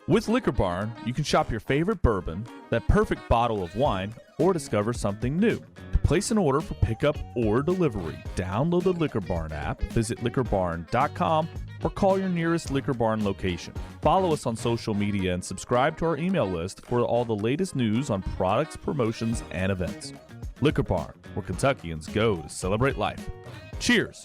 With Liquor Barn, you can shop your favorite bourbon, that perfect bottle of wine, or discover something new. To place an order for pickup or delivery, download the Liquor Barn app, visit liquorbarn.com, or call your nearest Liquor Barn location. Follow us on social media and subscribe to our email list for all the latest news on products, promotions, and events. Liquor Barn, where Kentuckians go to celebrate life. Cheers!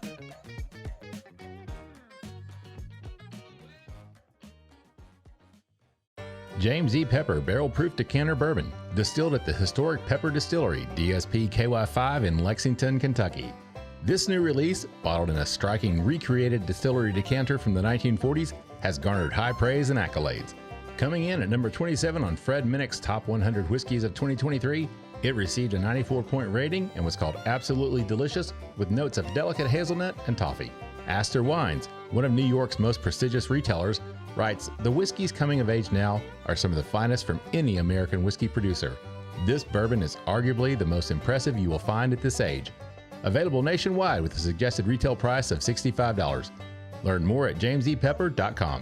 James E. Pepper Barrel Proof Decanter Bourbon, distilled at the historic Pepper Distillery, DSP KY5 in Lexington, Kentucky. This new release, bottled in a striking recreated distillery decanter from the 1940s, has garnered high praise and accolades. Coming in at number 27 on Fred Minnick's Top 100 Whiskeys of 2023, it received a 94-point rating and was called absolutely delicious with notes of delicate hazelnut and toffee. Astor Wines, one of New York's most prestigious retailers, writes, "The whiskeys coming of age now are some of the finest from any American whiskey producer. This bourbon is arguably the most impressive you will find at this age. Available nationwide with a suggested retail price of $65. Learn more at jamesepepper.com.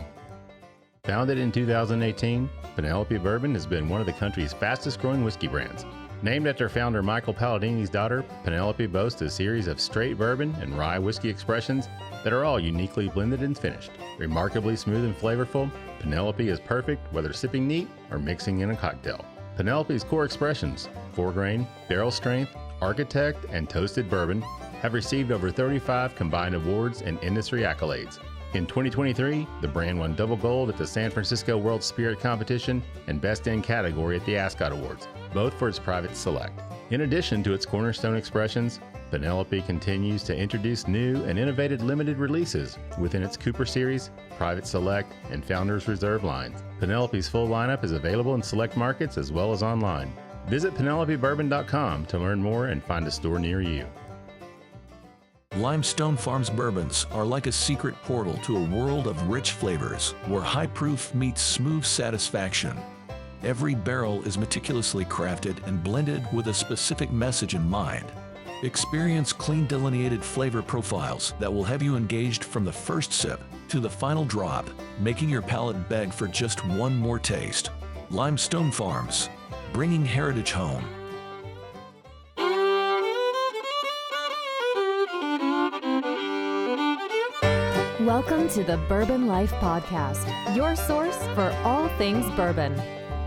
Founded in 2018, Penelope Bourbon has been one of the country's fastest growing whiskey brands. Named after founder Michael Palladini's daughter, Penelope boasts a series of straight bourbon and rye whiskey expressions that are all uniquely blended and finished. Remarkably smooth and flavorful, Penelope is perfect whether sipping neat or mixing in a cocktail. Penelope's core expressions, 4-grain, barrel strength, Architect, and Toasted Bourbon, have received over 35 combined awards and industry accolades. In 2023, the brand won double gold at the San Francisco World Spirit Competition and Best in category at the Ascot Awards, both for its Private Select. In addition to its cornerstone expressions, Penelope continues to introduce new and innovative limited releases within its Cooper Series, Private Select, and Founders Reserve lines. Penelope's full lineup is available in select markets as well as online. Visit PenelopeBourbon.com to learn more and find a store near you. Limestone Farms bourbons are like a secret portal to a world of rich flavors where high proof meets smooth satisfaction. Every barrel is meticulously crafted and blended with a specific message in mind. Experience clean delineated flavor profiles that will have you engaged from the first sip to the final drop, making your palate beg for just one more taste. Limestone Farms, bringing heritage home. Welcome to the Bourbon Life Podcast, your source for all things bourbon.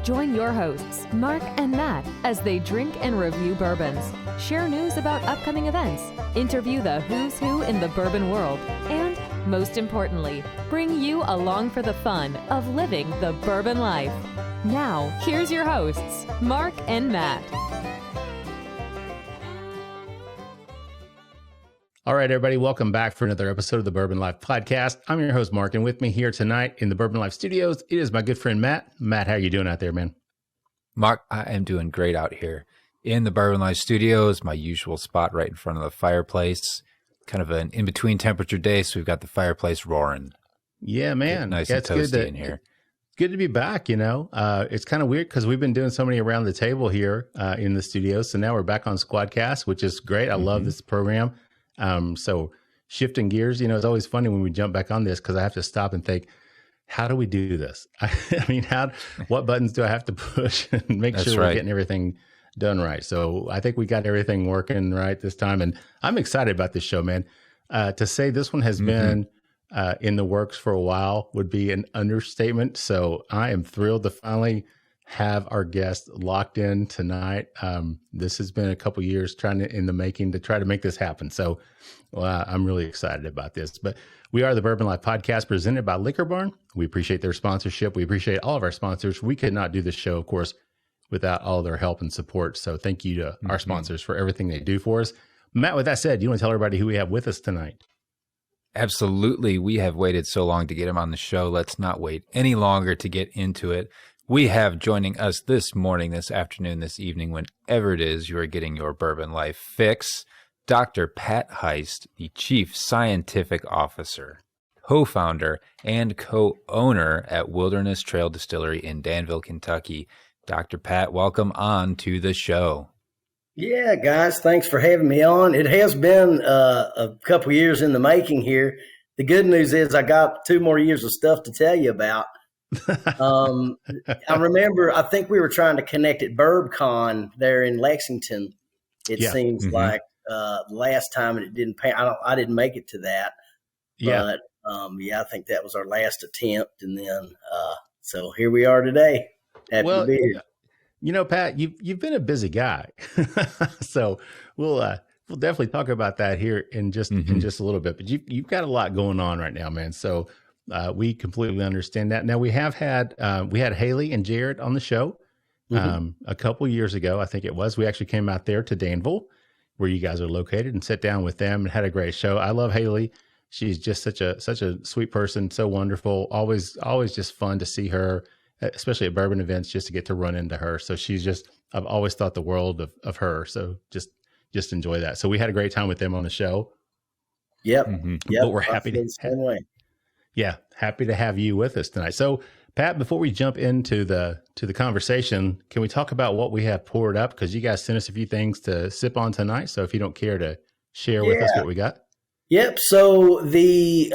Join your hosts, Mark and Matt, as they drink and review bourbons, share news about upcoming events, interview the who's who in the bourbon world, and, most importantly, bring you along for the fun of living the bourbon life. Now, here's your hosts, Mark and Matt. All right, everybody, welcome back for another episode of the Bourbon Life Podcast. I'm your host, Mark, and with me here tonight in the Bourbon Life Studios, it is my good friend, Matt. Matt, how are you doing out there, man? Mark, I am doing great out here in the Bourbon Life Studios, my usual spot right in front of the fireplace. Kind of an in-between temperature day, so we've got the fireplace roaring. Yeah, man. Nice and toasty in here. Good to be back, you know. It's kind of weird because we've been doing so many around the table here in the studio, so now we're back on Squadcast, which is great. I love this program. So shifting gears, you know, it's always funny when we jump back on this because I have to stop and think, how do we do this? I mean, what buttons do I have to push and make sure we're getting everything done right? So I think we got everything working right this time. And I'm excited about this show, man. To say this one has been in the works for a while would be an understatement. So I am thrilled to finally have our guest locked in tonight. This has been a couple years in the making to try to make this happen. So I'm really excited about this. But we are the Bourbon Life Podcast presented by Liquor Barn. We appreciate their sponsorship. We appreciate all of our sponsors. We could not do this show, of course, without all their help and support. So thank you to our sponsors for everything they do for us. Matt, with that said, you want to tell everybody who we have with us tonight? Absolutely. We have waited so long to get him on the show. Let's not wait any longer to get into it. We have joining us this morning, this afternoon, this evening, whenever it is you are getting your Bourbon Life fix, Dr. Pat Heist, the Chief Scientific Officer, co-founder, and co-owner at Wilderness Trail Distillery in Danville, Kentucky. Dr. Pat, welcome on to the show. Yeah, guys, thanks for having me on. It has been a couple years in the making here. The good news is I got 2 more years of stuff to tell you about. I remember, I think we were trying to connect at BourbCon there in Lexington. It seems like last time, and it didn't pay. I didn't make it to that. But I think that was our last attempt, and then so here we are today. Happy to be here. You know, Pat, you've been a busy guy, so we'll definitely talk about that here in just a little bit. But you've got a lot going on right now, man. So we completely understand that. Now we had Haley and Jared on the show a couple years ago, I think it was. We actually came out there to Danville, where you guys are located, and sat down with them and had a great show. I love Haley. She's just such a sweet person, so wonderful. Always just fun to see her, especially at bourbon events, just to get to run into her. So I've always thought the world of her. So just enjoy that. So we had a great time with them on the show. Yep. But we're happy to have you with us tonight. So Pat, before we jump into the conversation, can we talk about what we have poured up? Because you guys sent us a few things to sip on tonight. So if you don't care to share with us what we got. Yep. So we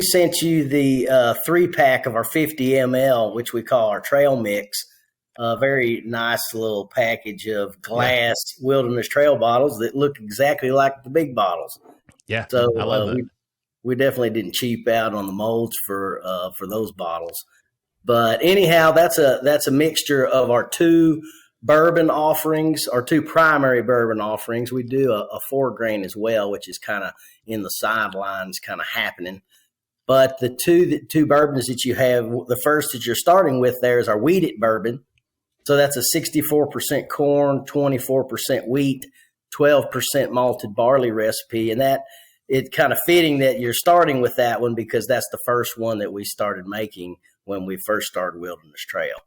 sent you the 3-pack of our 50 ml, which we call our trail mix. A very nice little package of glass Wilderness Trail bottles that look exactly like the big bottles. Yeah. So I love that. We definitely didn't cheap out on the molds for those bottles. But anyhow, that's a mixture of our 2 bourbon offerings, our 2 primary bourbon offerings. We do a 4-grain as well, which is kind of in the sidelines, kind of happening. But the two bourbons that you have, the first that you're starting with there is our wheated bourbon. So that's a 64% corn, 24% wheat, 12% malted barley recipe. And that it's kind of fitting that you're starting with that one because that's the first one that we started making when we first started Wilderness Trail.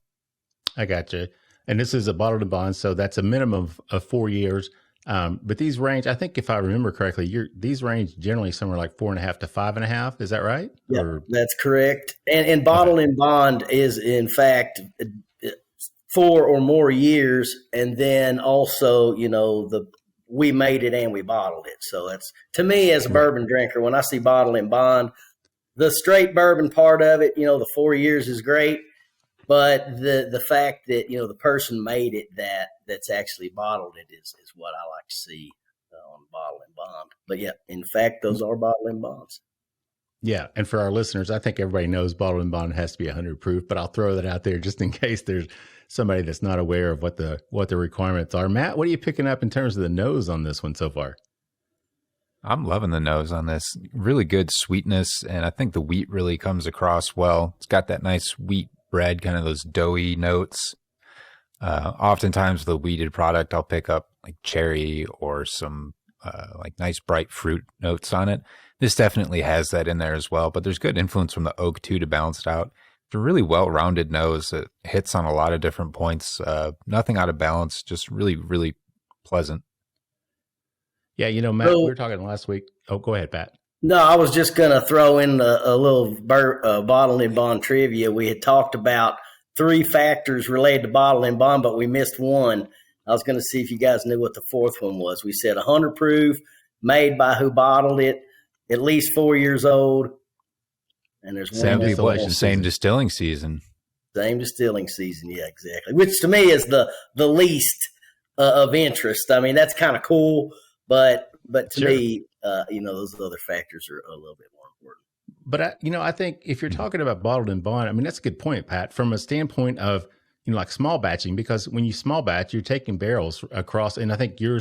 I got you. And this is a bottled and bond, so that's a minimum of 4 years. But these range, I think if I remember correctly, these range generally somewhere like 4.5 to 5.5. Is that right? Yeah, that's correct. And bottled and bond is in fact 4 or more years. And then also, we made it and we bottled it. So that's, to me as a bourbon drinker, when I see bottled and bond, the straight bourbon part of it, the 4 years is great. But the fact that, the person made it that's actually bottled it is what I like to see on bottle and bond. But yeah, in fact, those are bottle and bonds. Yeah. And for our listeners, I think everybody knows bottle and bond has to be 100 proof, but I'll throw that out there just in case there's somebody that's not aware of what the requirements are. Matt, what are you picking up in terms of the nose on this one so far? I'm loving the nose on this. Really good sweetness. And I think the wheat really comes across well. It's got that nice wheat bread, kind of those doughy notes. Oftentimes the wheated product, I'll pick up like cherry or some like nice bright fruit notes on it. This definitely has that in there as well, but there's good influence from the oak too to balance it out. It's a really well-rounded nose. It hits on a lot of different points. Nothing out of balance, just really, really pleasant. Yeah, Matt, we were talking last week. Oh, go ahead, Pat. No, I was just going to throw in a little bottle and bond trivia. We had talked about 3 factors related to bottle and bond, but we missed one. I was going to see if you guys knew what the 4th one was. We said 100 proof, made by who bottled it, at least 4 years old. And there's one same distilling season. Same distilling season, yeah, exactly. Which to me is the least of interest. I mean, that's kind of cool, but to me, those other factors are a little bit more important. But I think if you're talking about bottled and bond, I mean, that's a good point, Pat, from a standpoint of, like small batching, because when you small batch, you're taking barrels across, and I think you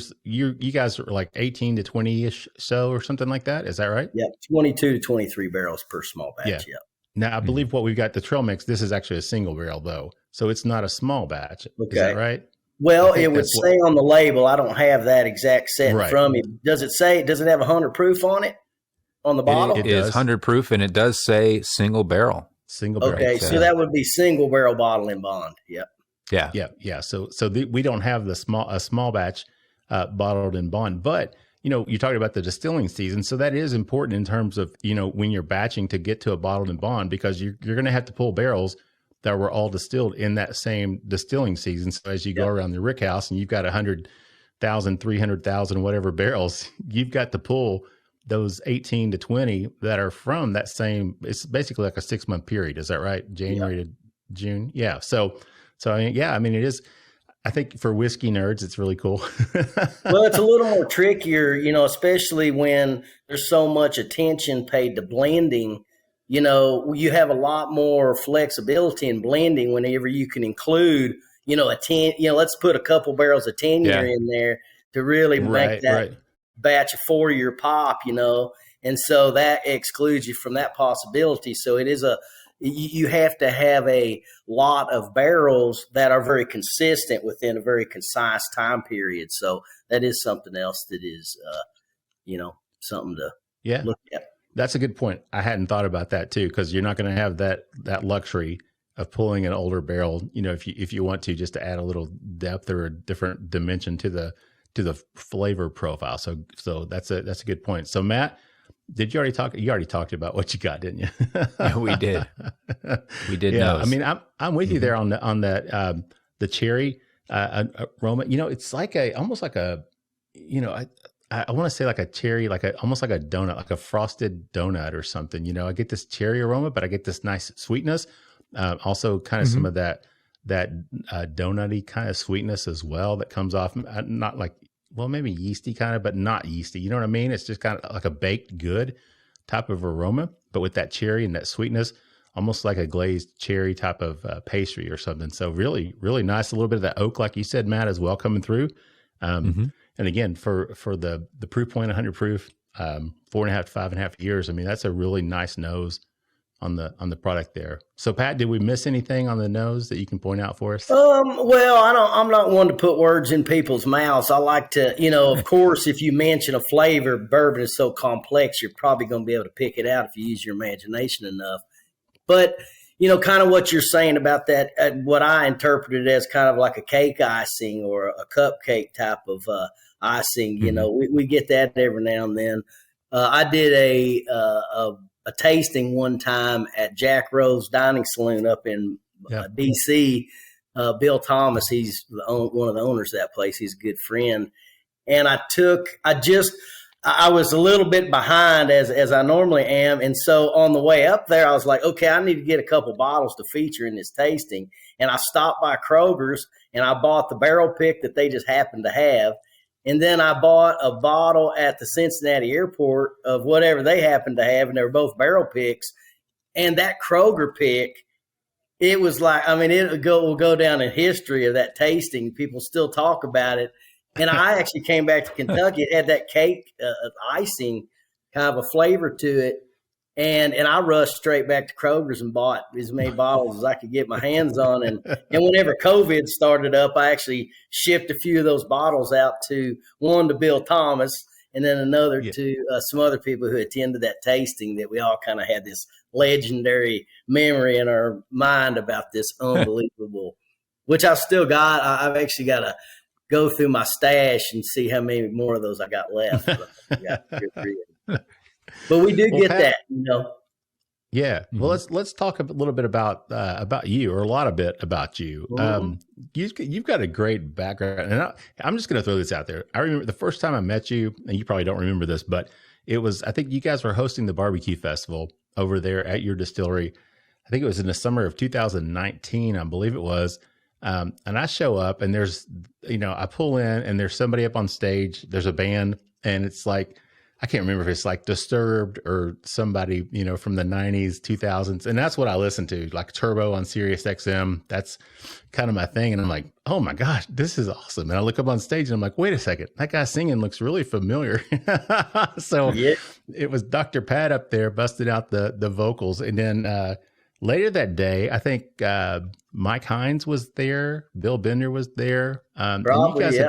guys are like 18 to 20-ish so or something like that. Is that right? Yeah, 22 to 23 barrels per small batch. Yeah. Now, I believe what we've got, the trail mix, this is actually a single barrel though. So it's not a small batch. Okay. Is that right? Well, it would say on the label. I don't have that exact set from you. Does it have 100 proof on it on the bottle? It is 100 proof, and it does say single barrel. Single barrel. Okay, so that would be single barrel bottle and bond. Yep. Yeah. So we don't have a small batch bottled and bond, but you're talking about the distilling season, so that is important in terms of when you're batching to get to a bottled and bond, because you're going to have to pull barrels that were all distilled in that same distilling season. So as you go around the rick house and you've got 100,000, 300,000, whatever barrels, you've got to pull those 18 to 20 that are from that same, it's basically like a 6-month period. Is that right? January to June. Yeah. So I mean, yeah, I mean, it is, I think for whiskey nerds, it's really cool. Well, it's a little more trickier, especially when there's so much attention paid to blending. You have a lot more flexibility in blending whenever you can include, a 10, let's put a couple barrels of 10-year in there to really make that batch a 4-year pop, and so that excludes you from that possibility. So it is you have to have a lot of barrels that are very consistent within a very concise time period. So that is something else that is, something to look at. That's a good point. I hadn't thought about that too, because you're not going to have that luxury of pulling an older barrel, if you want to, just to add a little depth or a different dimension to the flavor profile. So that's a good point. So Matt, did you already talk? You already talked about what you got, didn't you? Yeah, we did. We did. Yeah. Nose. I mean, I'm with you there on that the cherry aroma. It's like almost like a, I want to say like a cherry, almost like a donut, like a frosted donut or something. I get this cherry aroma, but I get this nice sweetness. Also kind of some of that donutty kind of sweetness as well that comes off, not like, well, maybe yeasty kind of, but not yeasty. You know what I mean? It's just kind of like a baked good type of aroma, but with that cherry and that sweetness, almost like a glazed cherry type of pastry or something. So really, really nice. A little bit of that oak, like you said, Matt, as well coming through. And again, for the proof point, 100 proof, 4.5 to 5.5 years. I mean, that's a really nice nose on the product there. So Pat, did we miss anything on the nose that you can point out for us? Well, I'm not one to put words in people's mouths. I like to, of course, if you mention a flavor, bourbon is so complex, you're probably going to be able to pick it out if you use your imagination enough. But, kind of what you're saying about that, what I interpreted as kind of like a cake icing or a cupcake type of icing, we get that every now and then. I did a tasting one time at Jack Rose Dining Saloon up in D.C. Bill Thomas, he's one of the owners of that place. He's a good friend. And I was a little bit behind as I normally am. And so on the way up there, I was like, okay, I need to get a couple bottles to feature in this tasting. And I stopped by Kroger's and I bought the barrel pick that they just happened to have. And then I bought a bottle at the Cincinnati airport of whatever they happened to have, and they were both barrel picks. And that Kroger pick, it was like, I mean, will go down in history of that tasting. People still talk about it. And I actually came back to Kentucky. It had that cake icing kind of a flavor to it. And I rushed straight back to Kroger's and bought as many bottles as I could get my hands on. And whenever COVID started up, I actually shipped a few of those bottles out one to Bill Thomas and then another to some other people who attended that tasting, that we all kind of had this legendary memory in our mind about this unbelievable, which I've still got. I've actually got to go through my stash and see how many more of those I got left. But we do get Pat, that, Yeah. Well, let's talk a little bit about you, or a lot of bit about you. You've got a great background, and I'm just going to throw this out there. I remember the first time I met you, and you probably don't remember this, but I think you guys were hosting the barbecue festival over there at your distillery. I think it was in the summer of 2019, I believe it was. And I show up, and there's, I pull in, and there's somebody up on stage. There's a band, and it's like, I can't remember if it's like Disturbed or somebody, from the 90s, 2000s. And that's what I listen to, like Turbo on Sirius XM. That's kind of my thing. And I'm like, oh my gosh, this is awesome. And I look up on stage and I'm like, wait a second, that guy singing looks really familiar. So It was Dr. Pat up there busted out the vocals. And then later that day, I think Mike Hines was there. Bill Bender was there. Probably,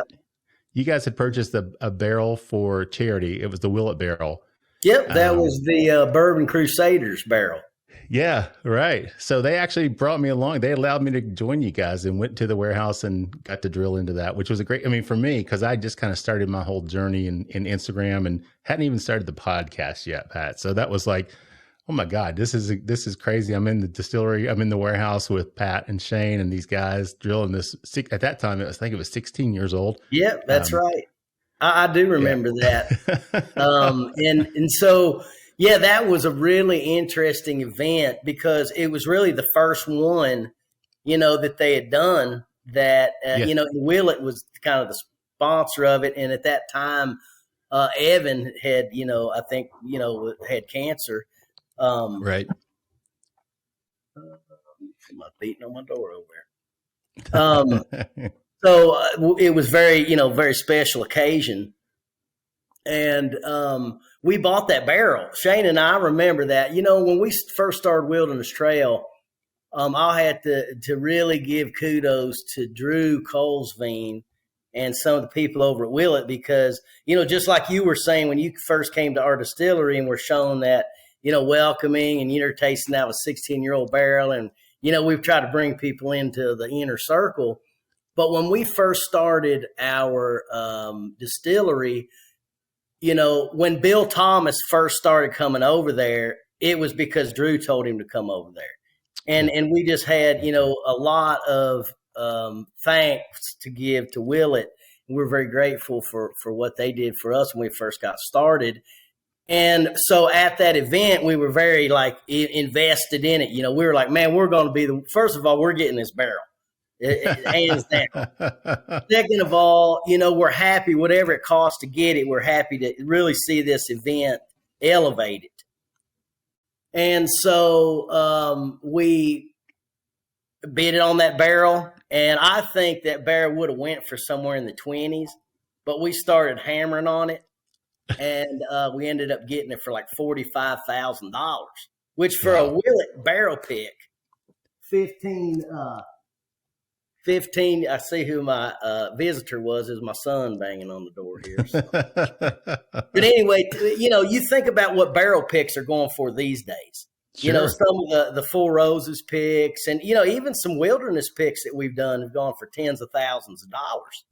You guys had purchased a barrel for charity. It was the Willet barrel. Yep, that was the Bourbon Crusaders barrel. Yeah, right. So they actually brought me along. They allowed me to join you guys and went to the warehouse and got to drill into that, which was for me, because I just kind of started my whole journey in Instagram and hadn't even started the podcast yet, Pat. So that was like, oh my God, this is crazy. I'm in the distillery. I'm in the warehouse with Pat and Shane and these guys drilling this. At that time, I think it was 16 years old. Yeah, that's right. I do remember that. And so, that was a really interesting event because it was really the first one that they had done that, Willet was kind of the sponsor of it. And at that time, Evan had, I think, had cancer. Right. Somebody beating on my door over there. So it was very special occasion. And we bought that barrel. Shane and I remember that. When we first started Wilderness Trail, I had to really give kudos to Drew Colesveen and some of the people over at Willet because, just like you were saying when you first came to our distillery and were shown that, welcoming and you're tasting out of a 16-year-old barrel. And, we've tried to bring people into the inner circle. But when we first started our distillery, when Bill Thomas first started coming over there, it was because Drew told him to come over there. And we just had, a lot of thanks to give to Willet. We're very grateful for what they did for us when we first got started. And so at that event, we were very invested in it. We were like, man, we're going to be first of all, we're getting this barrel. Hands down. Second of all, we're happy, whatever it costs to get it, we're happy to really see this event elevated. And so we bid it on that barrel, and I think that barrel would have went for somewhere in the 20s, but we started hammering on it, and we ended up getting it for like $45,000, which for a Willet barrel pick, 15, I see who my visitor was, is my son banging on the door here. So. But anyway, you think about what barrel picks are going for these days. Sure. Some of the Four Roses picks and, even some wilderness picks that we've done have gone for tens of thousands of dollars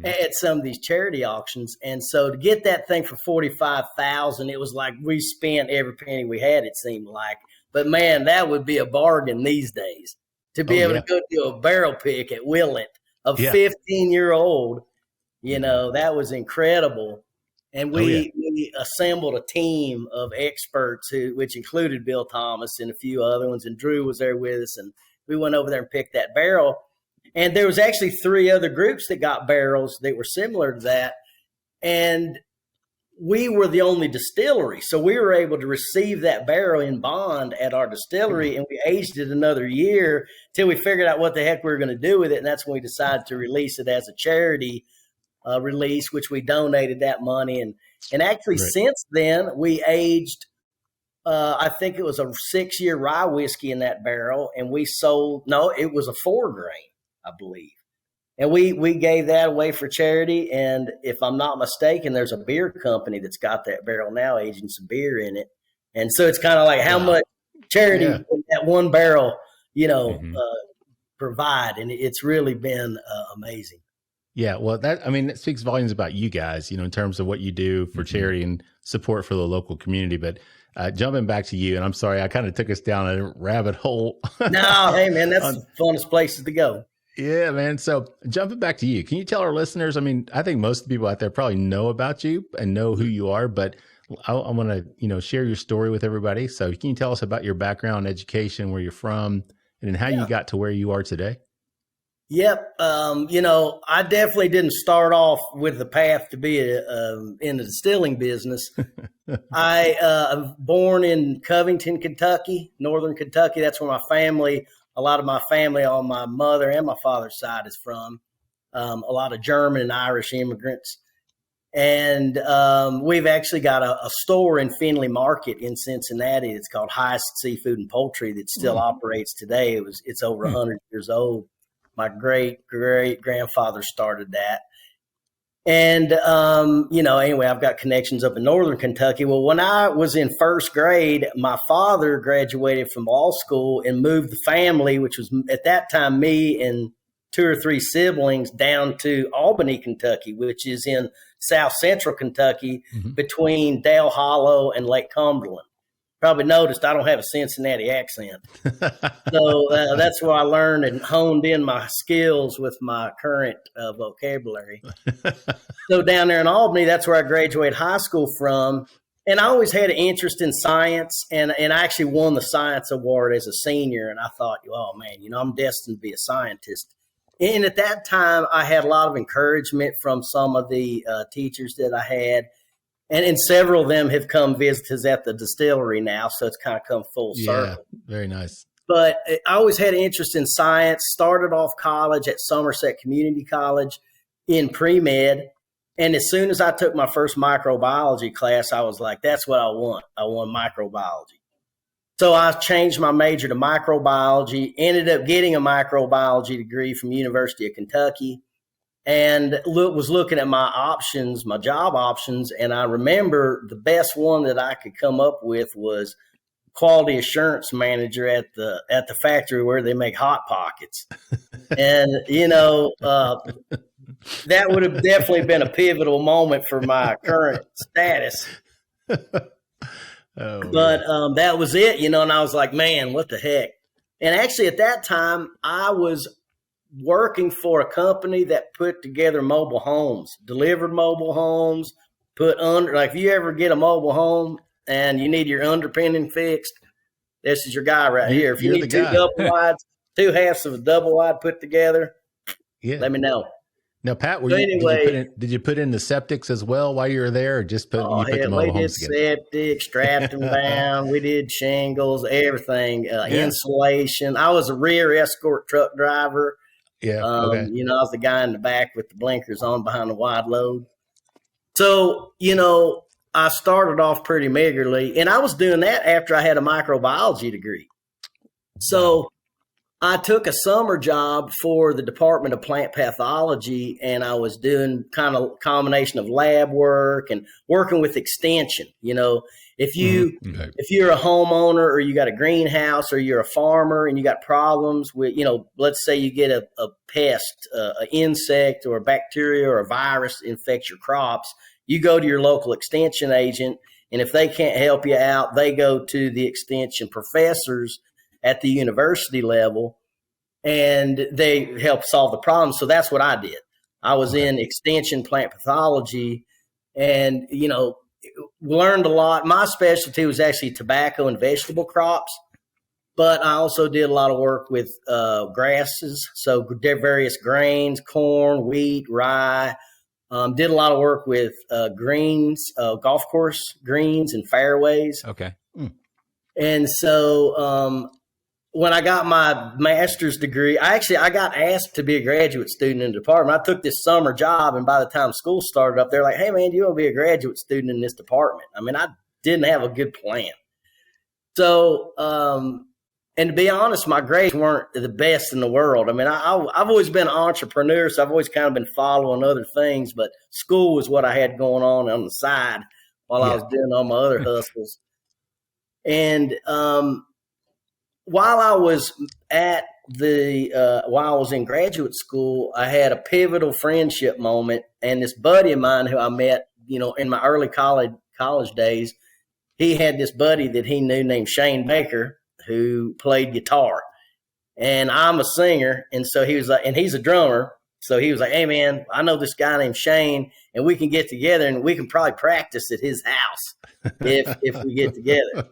at some of these charity auctions. And so to get that thing for $45,000, it was like we spent every penny we had, it seemed like. But, man, that would be a bargain these days. To be able to go do a barrel pick at Willet, a 15-year-old, that was incredible. And we assembled a team of experts which included Bill Thomas and a few other ones, and Drew was there with us, and we went over there and picked that barrel. And there was actually 3 other groups that got barrels that were similar to that, and we were the only distillery. So we were able to receive that barrel in bond at our distillery, and we aged it another year till we figured out what the heck we were going to do with it. And that's when we decided to release it as a charity release, which we donated that money. And actually since then we aged, I think it was a 6-year rye whiskey in that barrel. And we sold, it was a 4 grain, I believe. And we gave that away for charity. And if I'm not mistaken, there's a beer company that's got that barrel now aging some beer in it. And so it's kind of like how much charity that one barrel, provide. And it's really been amazing. Yeah. Well, that speaks volumes about you guys, in terms of what you do for charity and support for the local community. But jumping back to you, and I'm sorry, I kind of took us down a rabbit hole. No, hey man, that's the funnest places to go. Yeah, man. So jumping back to you, can you tell our listeners, I think most of the people out there probably know about you and know who you are, but I want to, share your story with everybody. So can you tell us about your background, education, where you're from, and then how you got to where you are today? Yep. I definitely didn't start off with the path to be in the distilling business. I'm born in Covington, Kentucky, northern Kentucky. That's where a lot of my family on my mother and my father's side is from. A lot of German and Irish immigrants. And we've actually got a store in Findlay Market in Cincinnati. It's called Heist Seafood and Poultry that still operates today. It's over 100 years old. My great-great-grandfather started that. And, anyway, I've got connections up in northern Kentucky. Well, when I was in first grade, my father graduated from law school and moved the family, which was at that time me and 2 or 3 siblings, down to Albany, Kentucky, which is in south central Kentucky between Dale Hollow and Lake Cumberland. Probably noticed I don't have a Cincinnati accent. So that's where I learned and honed in my skills with my current vocabulary. So down there in Albany, that's where I graduated high school from. And I always had an interest in science, and I actually won the science award as a senior. And I thought, oh man, I'm destined to be a scientist. And at that time, I had a lot of encouragement from some of the teachers that I had. And several of them have come visit us at the distillery now. So it's kind of come full circle. Yeah, very nice. But I always had an interest in science, started off college at Somerset Community College in pre-med. And as soon as I took my first microbiology class, I was like, that's what I want. I want microbiology. So I changed my major to microbiology, ended up getting a microbiology degree from University of Kentucky, and was looking at my options, my job options. And I remember the best one that I could come up with was quality assurance manager at the factory where they make Hot Pockets. And, that would have definitely been a pivotal moment for my current status. But that was it, and I was like, man, what the heck? And actually at that time, I was working for a company that put together mobile homes, delivered mobile homes, if you ever get a mobile home and you need your underpinning fixed, this is your guy right here. If you need two double wides, two halves of a double wide put together, let me know. Now, Pat, did you put in the septics as well while you were there, or just put the mobile homes together? We did septic, strapped them down. We did shingles, everything, insulation. I was a rear escort truck driver. Yeah, okay. I was the guy in the back with the blinkers on behind the wide load. So, I started off pretty meagerly, and I was doing that after I had a microbiology degree. So I took a summer job for the Department of Plant Pathology, and I was doing kind of a combination of lab work and working with extension. If you're a homeowner or you got a greenhouse or you're a farmer and you got problems with, let's say you get a pest, an insect or a bacteria or a virus infects your crops, you go to your local extension agent, and if they can't help you out, they go to the extension professors at the university level, and they help solve the problem. So that's what I did. I was in extension plant pathology and, learned a lot. My specialty was actually tobacco and vegetable crops, but I also did a lot of work with grasses. So various grains, corn, wheat, rye. Did a lot of work with greens, golf course greens and fairways. Okay. And so when I got my master's degree, I got asked to be a graduate student in the department. I took this summer job, and by the time school started up, they're like, hey, man, do you want to be a graduate student in this department? I mean, I didn't have a good plan. So, and to be honest, my grades weren't the best in the world. I mean, I've always been an entrepreneur, so I've always kind of been following other things, but school was what I had going on the side while I was doing all my other hustles. And while I was while I was in graduate school, I had a pivotal friendship moment, and this buddy of mine who I met, in my early college days, he had this buddy that he knew named Shane Baker, who played guitar, and I'm a singer. And so he was like, and he's a drummer. So he was like, hey man, I know this guy named Shane, and we can get together and we can probably practice at his house if we get together.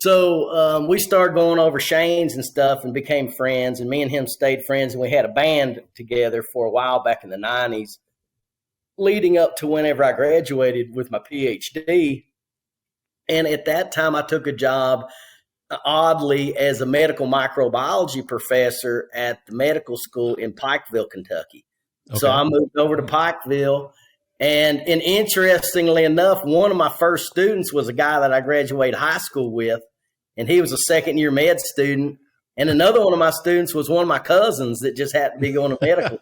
So we started going over Shane's and stuff and became friends, and me and him stayed friends, and we had a band together for a while back in the 90s, leading up to whenever I graduated with my PhD. And at that time, I took a job, oddly, as a medical microbiology professor at the medical school in Pikeville, Kentucky. Okay. So I moved over to Pikeville. And interestingly enough, one of my first students was a guy that I graduated high school with, and he was a second-year med student. And another one of my students was one of my cousins that just happened to be going to medical.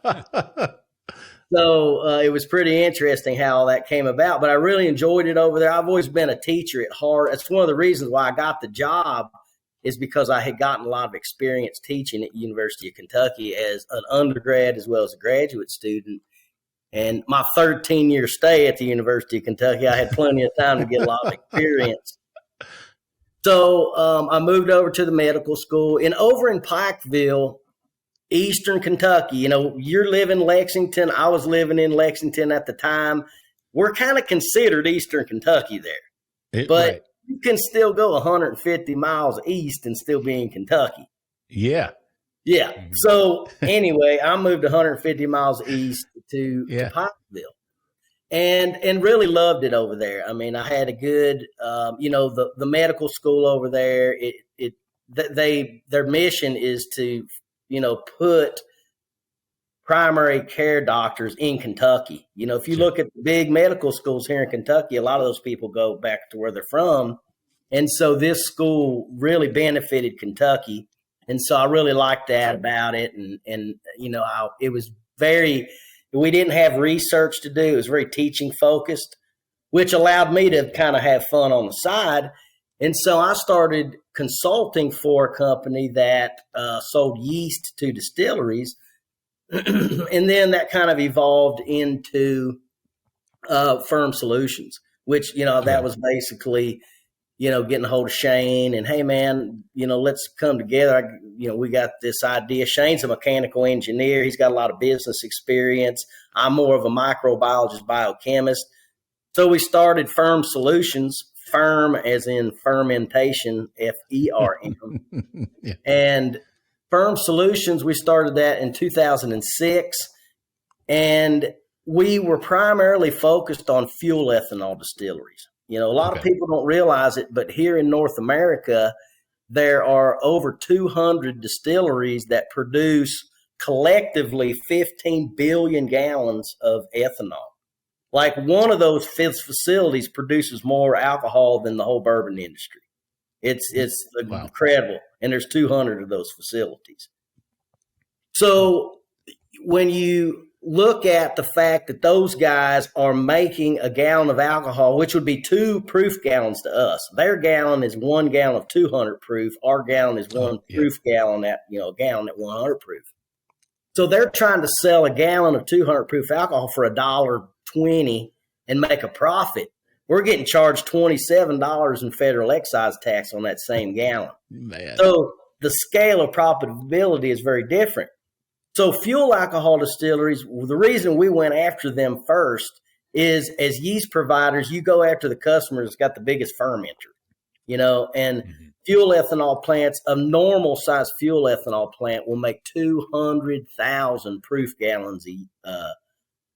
So it was pretty interesting how all that came about. But I really enjoyed it over there. I've always been a teacher at heart. That's one of the reasons why I got the job, is because I had gotten a lot of experience teaching at University of Kentucky as an undergrad as well as a graduate student. And my 13-year stay at the University of Kentucky, I had plenty of time to get a lot of experience. So I moved over to the medical school. And over in Pikeville, Eastern Kentucky, you're living in Lexington. I was living in Lexington at the time. We're kind of considered Eastern Kentucky there. But you can still go 150 miles east and still be in Kentucky. Yeah. Yeah. So anyway, I moved 150 miles east to Pineville and really loved it over there. I mean, I had a good, the medical school over there. Their mission is to, put primary care doctors in Kentucky. If you look at the big medical schools here in Kentucky, a lot of those people go back to where they're from. And so this school really benefited Kentucky. And so I really liked that about it. And it was we didn't have research to do. It was very teaching focused, which allowed me to kind of have fun on the side. And so I started consulting for a company that sold yeast to distilleries. And then that kind of evolved into Firm Solutions, which, that was basically, getting a hold of Shane and, hey, man, let's come together. We got this idea. Shane's a mechanical engineer. He's got a lot of business experience. I'm more of a microbiologist, biochemist. So we started Firm Solutions, firm as in fermentation, FERM. Yeah. And Firm Solutions, we started that in 2006, and we were primarily focused on fuel ethanol distilleries. A lot of people don't realize it, but here in North America, there are over 200 distilleries that produce collectively 15 billion gallons of ethanol. Like one of those facilities produces more alcohol than the whole bourbon industry. It's incredible. And there's 200 of those facilities. So when you look at the fact that those guys are making a gallon of alcohol, which would be 2 proof gallons to us. Their gallon is 1 gallon of 200 proof. Our gallon is one proof gallon at, a gallon at 100 proof. So they're trying to sell a gallon of 200 proof alcohol for $1.20 and make a profit. We're getting charged $27 in federal excise tax on that same gallon. Man. So the scale of profitability is very different. So fuel alcohol distilleries, the reason we went after them first is as yeast providers, you go after the customer that's got the biggest fermenter, and fuel ethanol plants, a normal size fuel ethanol plant will make 200,000 proof gallons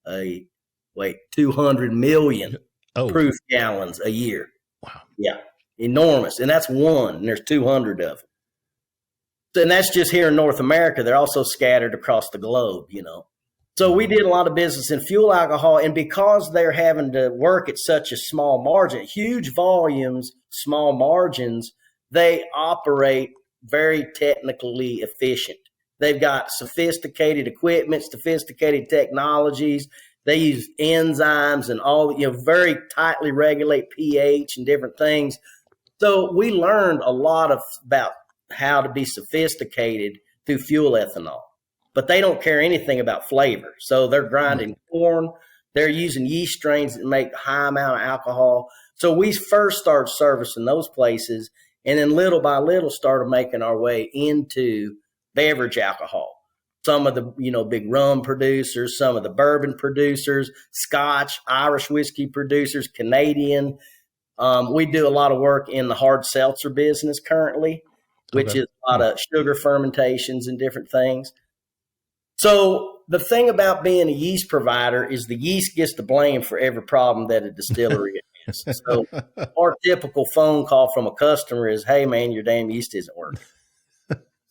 200 million proof gallons a year. Wow. Yeah. Enormous. And that's one, and there's 200 of them. And that's just here in North America. They're also scattered across the globe, So we did a lot of business in fuel alcohol. And because they're having to work at such a small margin, huge volumes, small margins, they operate very technically efficient. They've got sophisticated equipment, sophisticated technologies. They use enzymes and all, very tightly regulate pH and different things. So we learned a lot about how to be sophisticated through fuel ethanol, but they don't care anything about flavor. So they're grinding corn. They're using yeast strains that make a high amount of alcohol. So we first started servicing those places, and then little by little started making our way into beverage alcohol. Some of the, big rum producers, some of the bourbon producers, Scotch, Irish whiskey producers, Canadian. We do a lot of work in the hard seltzer business currently, which is a lot of sugar fermentations and different things. So the thing about being a yeast provider is the yeast gets the blame for every problem that a distillery has. So our typical phone call from a customer is, hey, man, your damn yeast isn't working.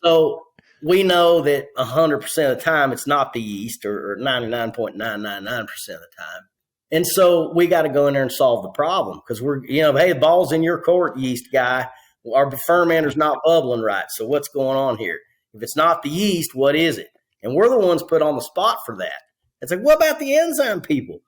So we know that 100% of the time it's not the yeast, or 99.999% of the time. And so we got to go in there and solve the problem because we're, hey, the ball's in your court, yeast guy. Our fermenter's not bubbling right. So what's going on here? If it's not the yeast, what is it? And we're the ones put on the spot for that. It's like, what about the enzyme people?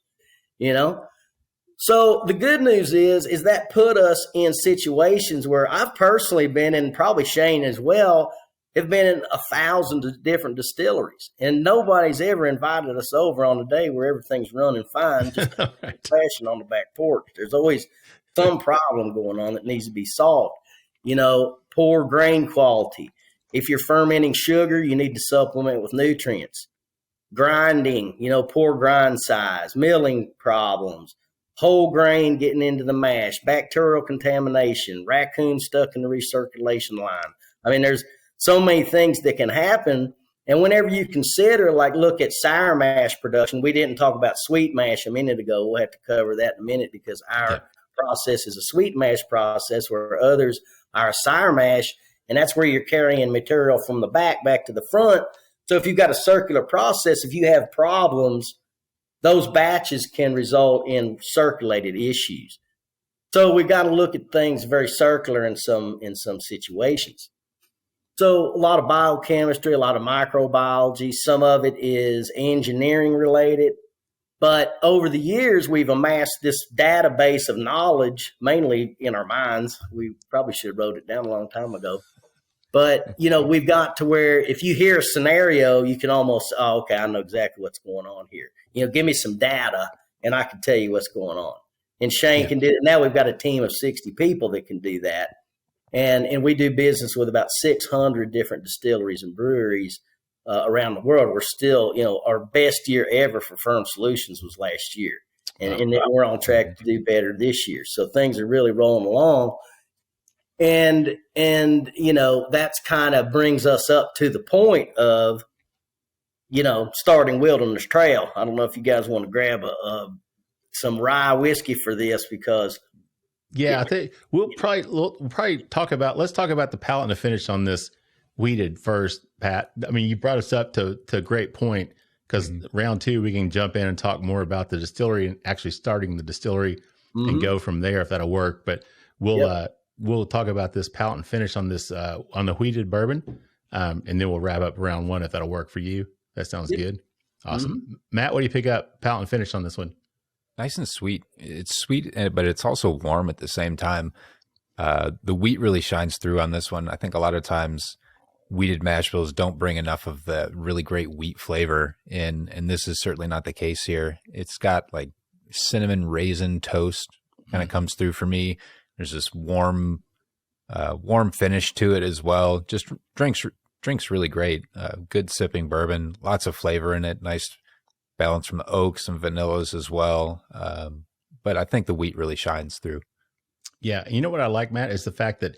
So the good news is that put us in situations where I've personally been, and probably Shane as well, have been in 1,000 different distilleries, and nobody's ever invited us over on a day where everything's running fine, just crashing on the back porch. There's always some problem going on that needs to be solved. Poor grain quality. If you're fermenting sugar, you need to supplement with nutrients. Grinding, poor grind size, milling problems, whole grain getting into the mash, bacterial contamination, raccoons stuck in the recirculation line. I mean, there's so many things that can happen. And whenever you consider, like, look at sour mash production, we didn't talk about sweet mash a minute ago. We'll have to cover that in a minute because our process is a sweet mash process where others are a sour mash. And that's where you're carrying material from the back to the front. So if you've got a circular process, if you have problems, those batches can result in circulated issues. So we've got to look at things very circular in some situations. So a lot of biochemistry, a lot of microbiology, some of it is engineering related. But over the years, we've amassed this database of knowledge, mainly in our minds. We probably should have wrote it down a long time ago. But, we've got to where if you hear a scenario, you can almost, okay, I know exactly what's going on here. Give me some data and I can tell you what's going on. And Shane can do it. Now we've got a team of 60 people that can do that. And we do business with about 600 different distilleries and breweries around the world. We're still, our best year ever for Firm Solutions was last year. And we're on track to do better this year. So things are really rolling along. And that's kind of brings us up to the point of, starting Wilderness Trail. I don't know if you guys want to grab some rye whiskey for this because – yeah, I think we'll probably talk about, let's talk about the palate and the finish on this wheated first, Pat. I mean, you brought us up to a great point because round two, we can jump in and talk more about the distillery and actually starting the distillery and go from there if that'll work. But we'll talk about this palate and finish on this, on the wheated bourbon. And then we'll wrap up round one if that'll work for you. That sounds good. Awesome. Matt, what do you pick up palate and finish on this one? Nice and sweet. It's sweet, but it's also warm at the same time. The wheat really shines through on this one. I think a lot of times wheated mash bills don't bring enough of the really great wheat flavor in, and this is certainly not the case here. It's got like cinnamon raisin toast kind of comes through for me. There's this warm finish to it as well. Just drinks really great. Good sipping bourbon, lots of flavor in it. Nice balance from the oaks and vanillas as well. But I think the wheat really shines through. Yeah. You know what I like, Matt, is the fact that,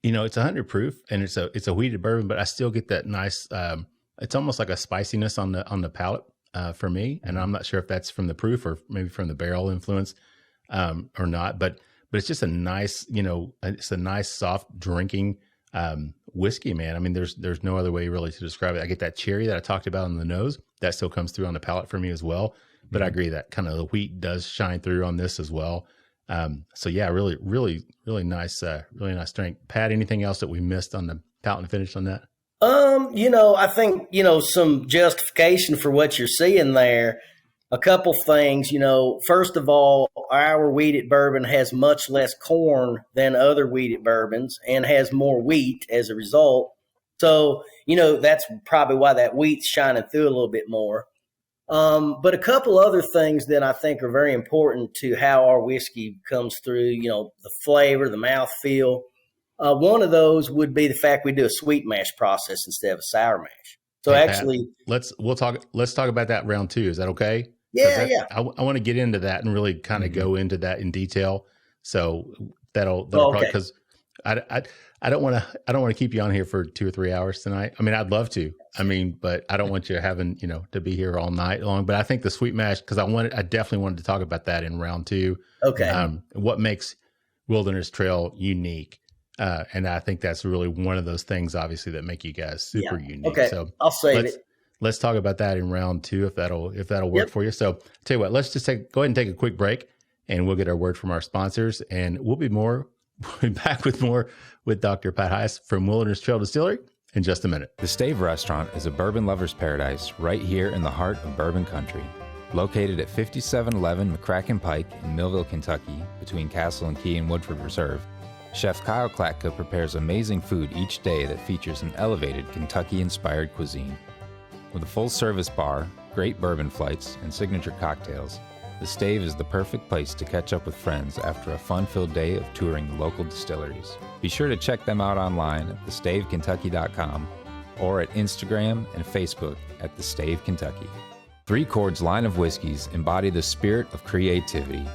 it's 100 proof and it's a wheated bourbon, but I still get that nice, it's almost like a spiciness on the palate for me. And I'm not sure if that's from the proof or maybe from the barrel influence or not, but it's just a nice, it's a nice soft drinking whiskey, man. I mean, there's no other way really to describe it. I get that cherry that I talked about on the nose. That still comes through on the palate for me as well. But I agree that kind of the wheat does shine through on this as well. So yeah, really, really, really nice drink. Pat, anything else that we missed on the palate and finish on that? I think, some justification for what you're seeing there. A couple things, first of all, our wheated bourbon has much less corn than other wheated bourbons and has more wheat as a result. So, that's probably why that wheat's shining through a little bit more. But a couple other things that I think are very important to how our whiskey comes through, the flavor, the mouthfeel. One of those would be the fact we do a sweet mash process instead of a sour mash. So hey, actually, Pat, let's talk about that round two. Is that okay? Yeah. I want to get into that and really kind of go into that in detail. So that'll probably, because I don't want to keep you on here for 2 or 3 hours tonight. I mean, I'd love to. But I don't want you having, to be here all night long. But I think the sweet mash, because I definitely wanted to talk about that in round two. Okay. What makes Wilderness Trail unique? And I think that's really one of those things, obviously, that make you guys super unique. Okay. So I'll save it. Let's talk about that in round two, if that'll work for you. So I'll tell you what, let's just go ahead and take a quick break and we'll get our word from our sponsors and we'll be back with more with Dr. Pat Heist from Wilderness Trail Distillery in just a minute. The Stave Restaurant is a bourbon lover's paradise right here in the heart of bourbon country. Located at 5711 McCracken Pike in Millville, Kentucky, between Castle and Key and Woodford Reserve, Chef Kyle Klatka prepares amazing food each day that features an elevated Kentucky-inspired cuisine. With a full-service bar, great bourbon flights, and signature cocktails, the Stave is the perfect place to catch up with friends after a fun-filled day of touring the local distilleries. Be sure to check them out online at thestavekentucky.com or at Instagram and Facebook at The Stave Kentucky. Three Chords line of whiskeys embody the spirit of creativity.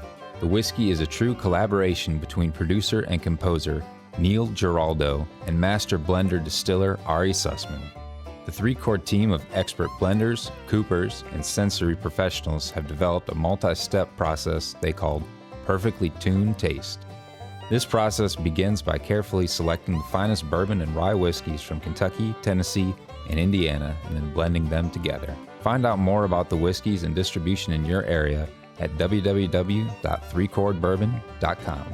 The whiskey is a true collaboration between producer and composer Neil Giraldo and master blender distiller Ari Sussman. The three-core team of expert blenders, coopers, and sensory professionals have developed a multi-step process they called Perfectly Tuned Taste. This process begins by carefully selecting the finest bourbon and rye whiskeys from Kentucky, Tennessee, and Indiana, and then blending them together. Find out more about the whiskeys and distribution in your area at www.threechordbourbon.com.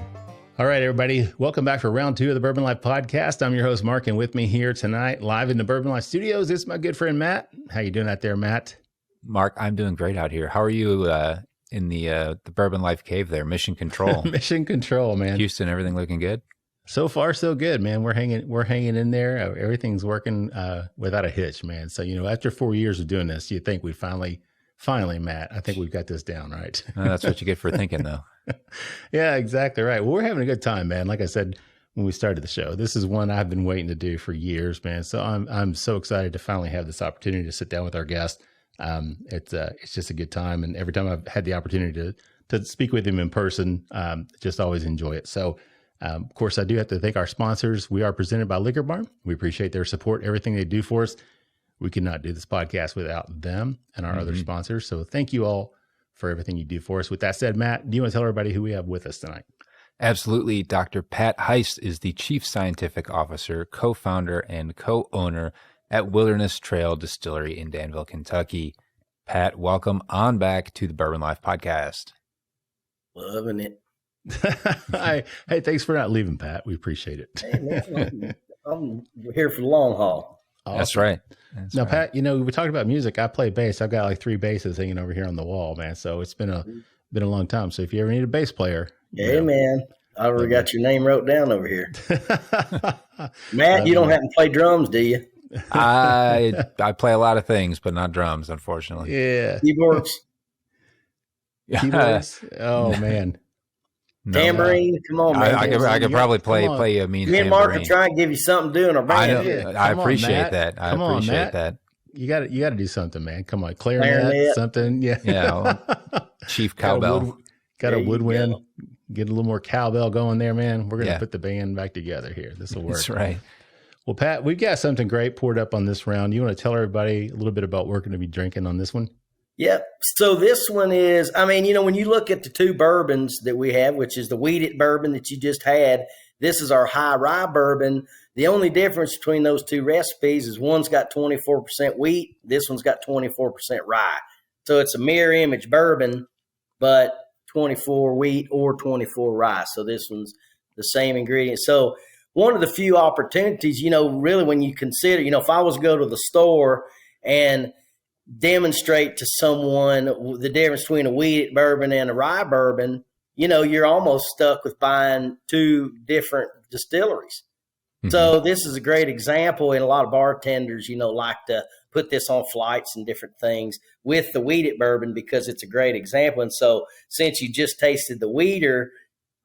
All right, everybody. Welcome back for round 2 of the Bourbon Life Podcast. I'm your host, Mark, and with me here tonight, live in the Bourbon Life studios, is my good friend, Matt. How you doing out there, Matt? Mark, I'm doing great out here. How are you in the Bourbon Life cave there, Mission Control? Mission Control, man. Houston, everything looking good? So far, so good, man. We're hanging in there. Everything's working without a hitch, man. So, after 4 years of doing this, you think we finally, Matt, I think we've got this down, right? That's what you get for thinking, though. Yeah, exactly right. Well, we're having a good time, man. Like I said when we started the show, this is one I've been waiting to do for years, man. So I'm so excited to finally have this opportunity to sit down with our guest. It's just a good time, and every time I've had the opportunity to speak with him in person, just always enjoy it. So, of course, I do have to thank our sponsors. We are presented by Liquor Barn. We appreciate their support, everything they do for us. We could not do this podcast without them and our other sponsors. So thank you all for everything you do for us. With that said, Matt, do you want to tell everybody who we have with us tonight? Absolutely. Dr. Pat Heist is the Chief Scientific Officer, co-founder, and co-owner at Wilderness Trail Distillery in Danville, Kentucky. Pat, welcome on back to the Bourbon Life Podcast. Loving it. Hey, thanks for not leaving, Pat. We appreciate it. Hey, man, I'm here for the long haul. Awesome. That's right. Now, Pat, we talked about music. I play bass. I've got like 3 basses hanging over here on the wall, man. So it's been a long time. So if you ever need a bass player, hey, man, I already got your name wrote down over here. Matt, you don't happen to play drums, do you? I play a lot of things, but not drums, unfortunately. Yeah. Keyboards? Keyboards? Oh, man. Tambourine? Come on, man. I could probably play a mean tambourine. Me and Mark could try and give you something to do in our band. I appreciate that. I appreciate that. You got to do something, man. Come on, clarinet, something. Yeah. Yeah. Chief cowbell. Got a woodwind. Get a little more cowbell going there, man. We're going to put the band back together here. This will work. That's right. Well, Pat, we've got something great poured up on this round. You want to tell everybody a little bit about what we're going to be drinking on this one? Yep. So this one is, when you look at the 2 bourbons that we have, which is the wheated bourbon that you just had, this is our High Rye bourbon. The only difference between those 2 recipes is one's got 24% wheat, this one's got 24% rye. So it's a mirror image bourbon, but 24 wheat or 24 rye. So this one's the same ingredient. So one of the few opportunities, really when you consider, if I was to go to the store and demonstrate to someone the difference between a wheated bourbon and a rye bourbon, you're almost stuck with buying 2 different distilleries. Mm-hmm. So this is a great example, and a lot of bartenders, like to put this on flights and different things with the wheated bourbon because it's a great example. And so since you just tasted the wheater,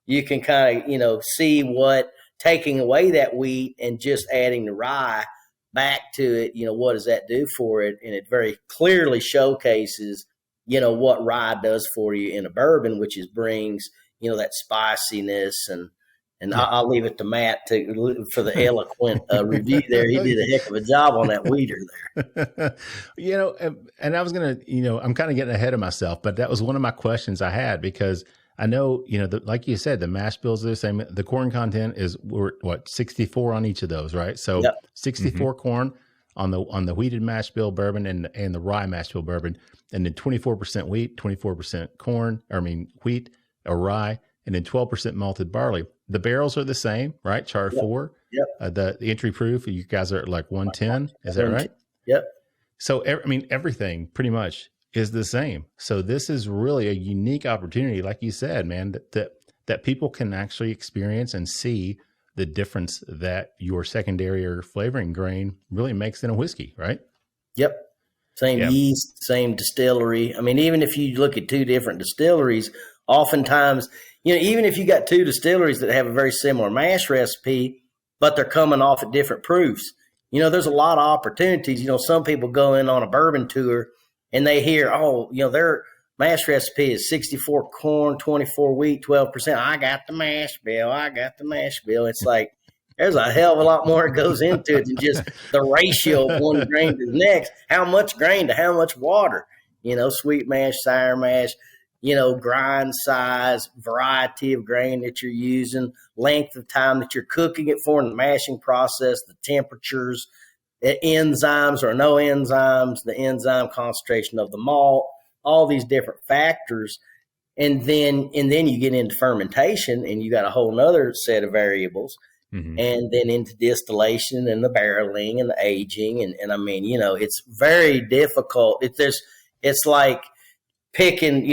you can kind of, see what taking away that wheat and just adding the rye back to it, what does that do for it? And it very clearly showcases, what rye does for you in a bourbon, which brings, that spiciness. And I'll leave it to Matt for the eloquent review there. He did a heck of a job on that wheater there. And I was going to, I'm kind of getting ahead of myself, but that was one of my questions I had because I know, like you said, the mash bills are the same. The corn content is 64 on each of those, right? So 64 corn on the wheated mash bill bourbon and the rye mash bill bourbon, and then 24% wheat, 24% wheat or rye, and then 12% malted barley. The barrels are the same, right? Char 4. Yep. The entry proof, you guys are at like 110. Is that right? Yep. So everything pretty much is the same. So this is really a unique opportunity, like you said, man, that people can actually experience and see the difference that your secondary or flavoring grain really makes in a whiskey, right? Yep. Same yeast, same distillery. Even if you look at 2 different distilleries, oftentimes, even if you got 2 distilleries that have a very similar mash recipe, but they're coming off at different proofs, there's a lot of opportunities. Some people go in on a bourbon tour and they hear, mash recipe is 64 corn, 24 wheat, 12%. I got the mash bill. It's like, there's a hell of a lot more that goes into it than just the ratio of one grain to the next. How much grain to how much water? Sweet mash, sour mash, grind size, variety of grain that you're using, length of time that you're cooking it for in the mashing process, the temperatures, the enzymes or no enzymes, the enzyme concentration of the malt, all these different factors. And then you get into fermentation and you got a whole nother set of variables. Mm-hmm. And then into distillation and the barreling and the aging. And I mean, it's very difficult. It's like picking,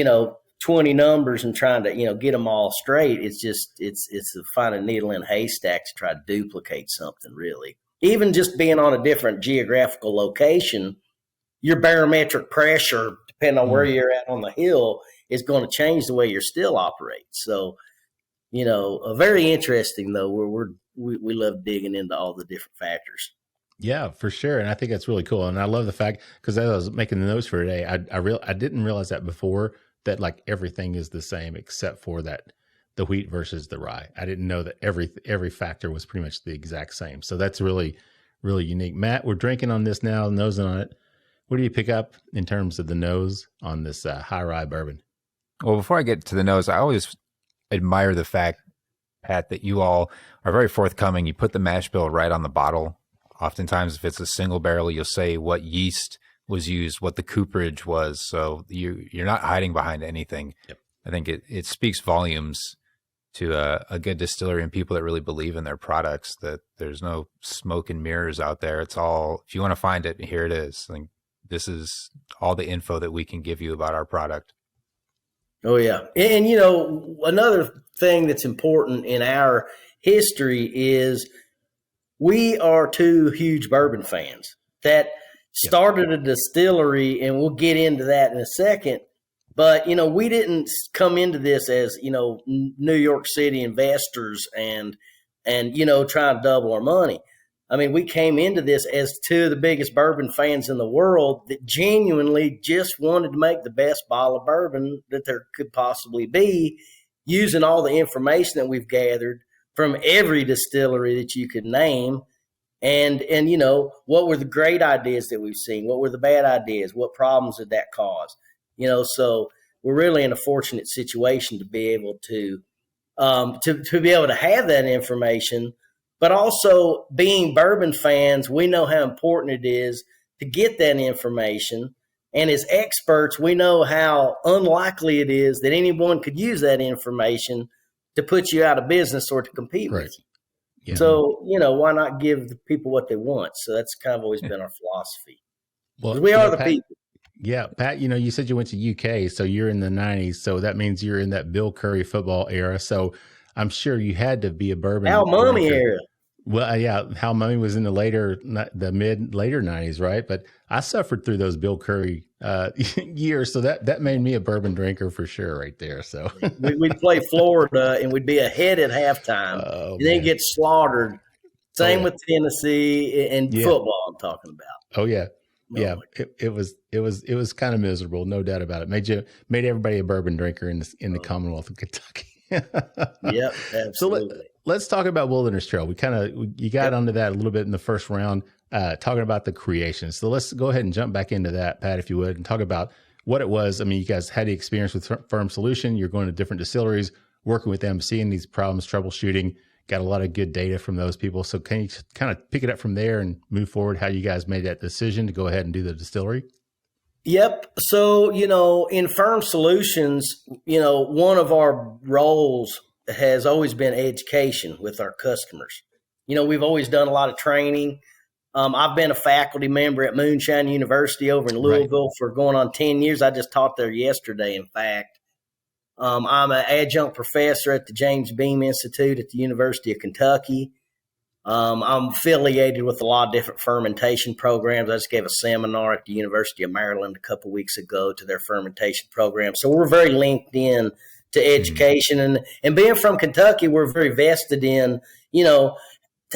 20 numbers and trying to, get them all straight. It's to find a needle in a haystack to try to duplicate something, really. Even just being on a different geographical location, your barometric pressure, depending on where you're at on the hill, is going to change the way your still operates. So, very interesting, though. We love digging into all the different factors. Yeah, for sure. And I think that's really cool. And I love the fact, because as I was making the notes for today, I didn't realize that before, that like everything is the same except for that the wheat versus the rye. I didn't know that every factor was pretty much the exact same. So that's really, really unique. Matt, we're drinking on this now, nosing on it. What do you pick up in terms of the nose on this High Rye bourbon? Well, before I get to the nose, I always admire the fact, Pat, that you all are very forthcoming. You put the mash bill right on the bottle. Oftentimes, if it's a single barrel, you'll say what yeast was used, what the cooperage was. So you're not hiding behind anything. Yep. I think it speaks volumes to a good distillery and people that really believe in their products, that there's no smoke and mirrors out there. It's all, if you want to find it, here it is. I think this is all the info that we can give you about our product. Oh, yeah. And, another thing that's important in our history is we are two huge bourbon fans that started a distillery, and we'll get into that in a second. But, we didn't come into this as, New York City investors and trying to double our money. I mean, we came into this as two of the biggest bourbon fans in the world that genuinely just wanted to make the best bottle of bourbon that there could possibly be, using all the information that we've gathered from every distillery that you could name. And what were the great ideas that we've seen? What were the bad ideas? What problems did that cause? So we're really in a fortunate situation to be able to be able to have that information. But also, being bourbon fans, we know how important it is to get that information. And as experts, we know how unlikely it is that anyone could use that information to put you out of business or to compete with you. Yeah. So, why not give the people what they want? So that's kind of always been our philosophy. Well, we are the people. Yeah, Pat, you said you went to UK, so you're in the 90s. So that means you're in that Bill Curry football era. So I'm sure you had to be a bourbon. Al Mummy era. Well, yeah, Hal Mummy was in the later 90s, right? But I suffered through those Bill Curry years, so that made me a bourbon drinker for sure, right there. So we'd play Florida, and we'd be ahead at halftime, and then get slaughtered. Same with Tennessee and football. I'm talking about. Oh yeah, It was kind of miserable, no doubt about it. Made everybody a bourbon drinker in the Commonwealth of Kentucky. Yep, absolutely. So let's talk about Wilderness Trail. You got onto that a little bit in the first round, talking about the creation. So let's go ahead and jump back into that, Pat, if you would, and talk about what it was. I mean, you guys had the experience with Firm Solution. You're going to different distilleries, working with them, seeing these problems, troubleshooting. Got a lot of good data from those people. So can you kind of pick it up from there and move forward, how you guys made that decision to go ahead and do the distillery? Yep. So, in Firm Solutions, one of our roles has always been education with our customers. We've always done a lot of training. I've been a faculty member at Moonshine University over in Louisville for going on 10 years. I just taught there yesterday, in fact. I'm an adjunct professor at the James Beam Institute at the University of Kentucky. I'm affiliated with a lot of different fermentation programs. I just gave a seminar at the University of Maryland a couple weeks ago to their fermentation program. So we're very linked in to education. And being from Kentucky, we're very vested in,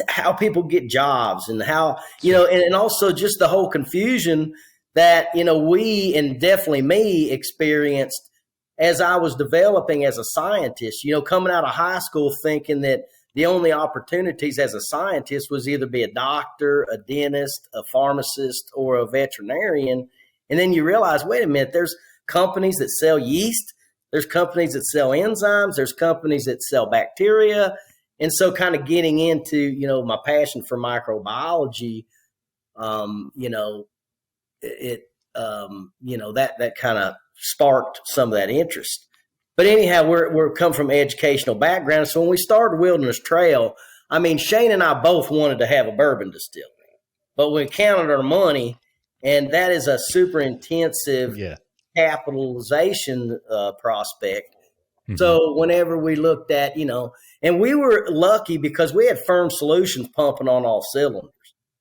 how people get jobs and how, and also just the whole confusion that, we, and definitely me, experienced as I was developing as a scientist, coming out of high school thinking that the only opportunities as a scientist was either be a doctor, a dentist, a pharmacist, or a veterinarian. And then you realize, wait a minute, there's companies that sell yeast. There's companies that sell enzymes. There's companies that sell bacteria. And so kind of getting into, my passion for microbiology, that kind of sparked some of that interest. But anyhow, we're come from educational background. So when we started Wilderness Trail, Shane and I both wanted to have a bourbon distillery, but we counted our money, and that is a super intensive capitalization prospect. Mm-hmm. So whenever we looked at, and we were lucky because we had Firm Solutions pumping on all cylinders.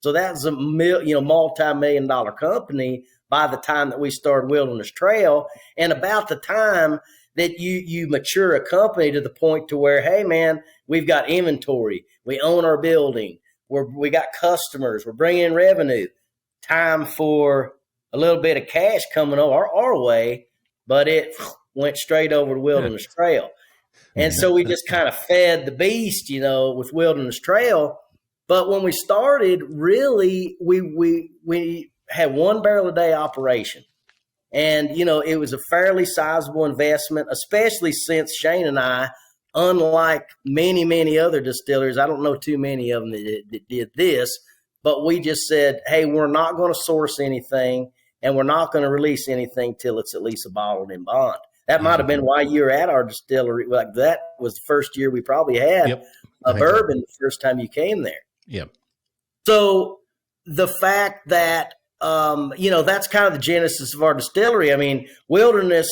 So that was a multi-million-dollar company by the time that we started Wilderness Trail, and about the time that you mature a company to the point to where, hey, man, we've got inventory. We own our building. We got customers. We're bringing in revenue. Time for a little bit of cash coming our way, but it went straight over to Wilderness Trail. And so we just kind of fed the beast, with Wilderness Trail. But when we started, really, we had 1 barrel a day operation. And, it was a fairly sizable investment, especially since Shane and I, unlike many, many other distilleries, I don't know too many of them that did this, but we just said, hey, we're not going to source anything, and we're not going to release anything till it's at least a bottled in bond. That might have been why you were at our distillery. Like that was the first year we probably had a bourbon the first time you came there. Yep. So the fact that, that's kind of the genesis of our distillery. Wilderness,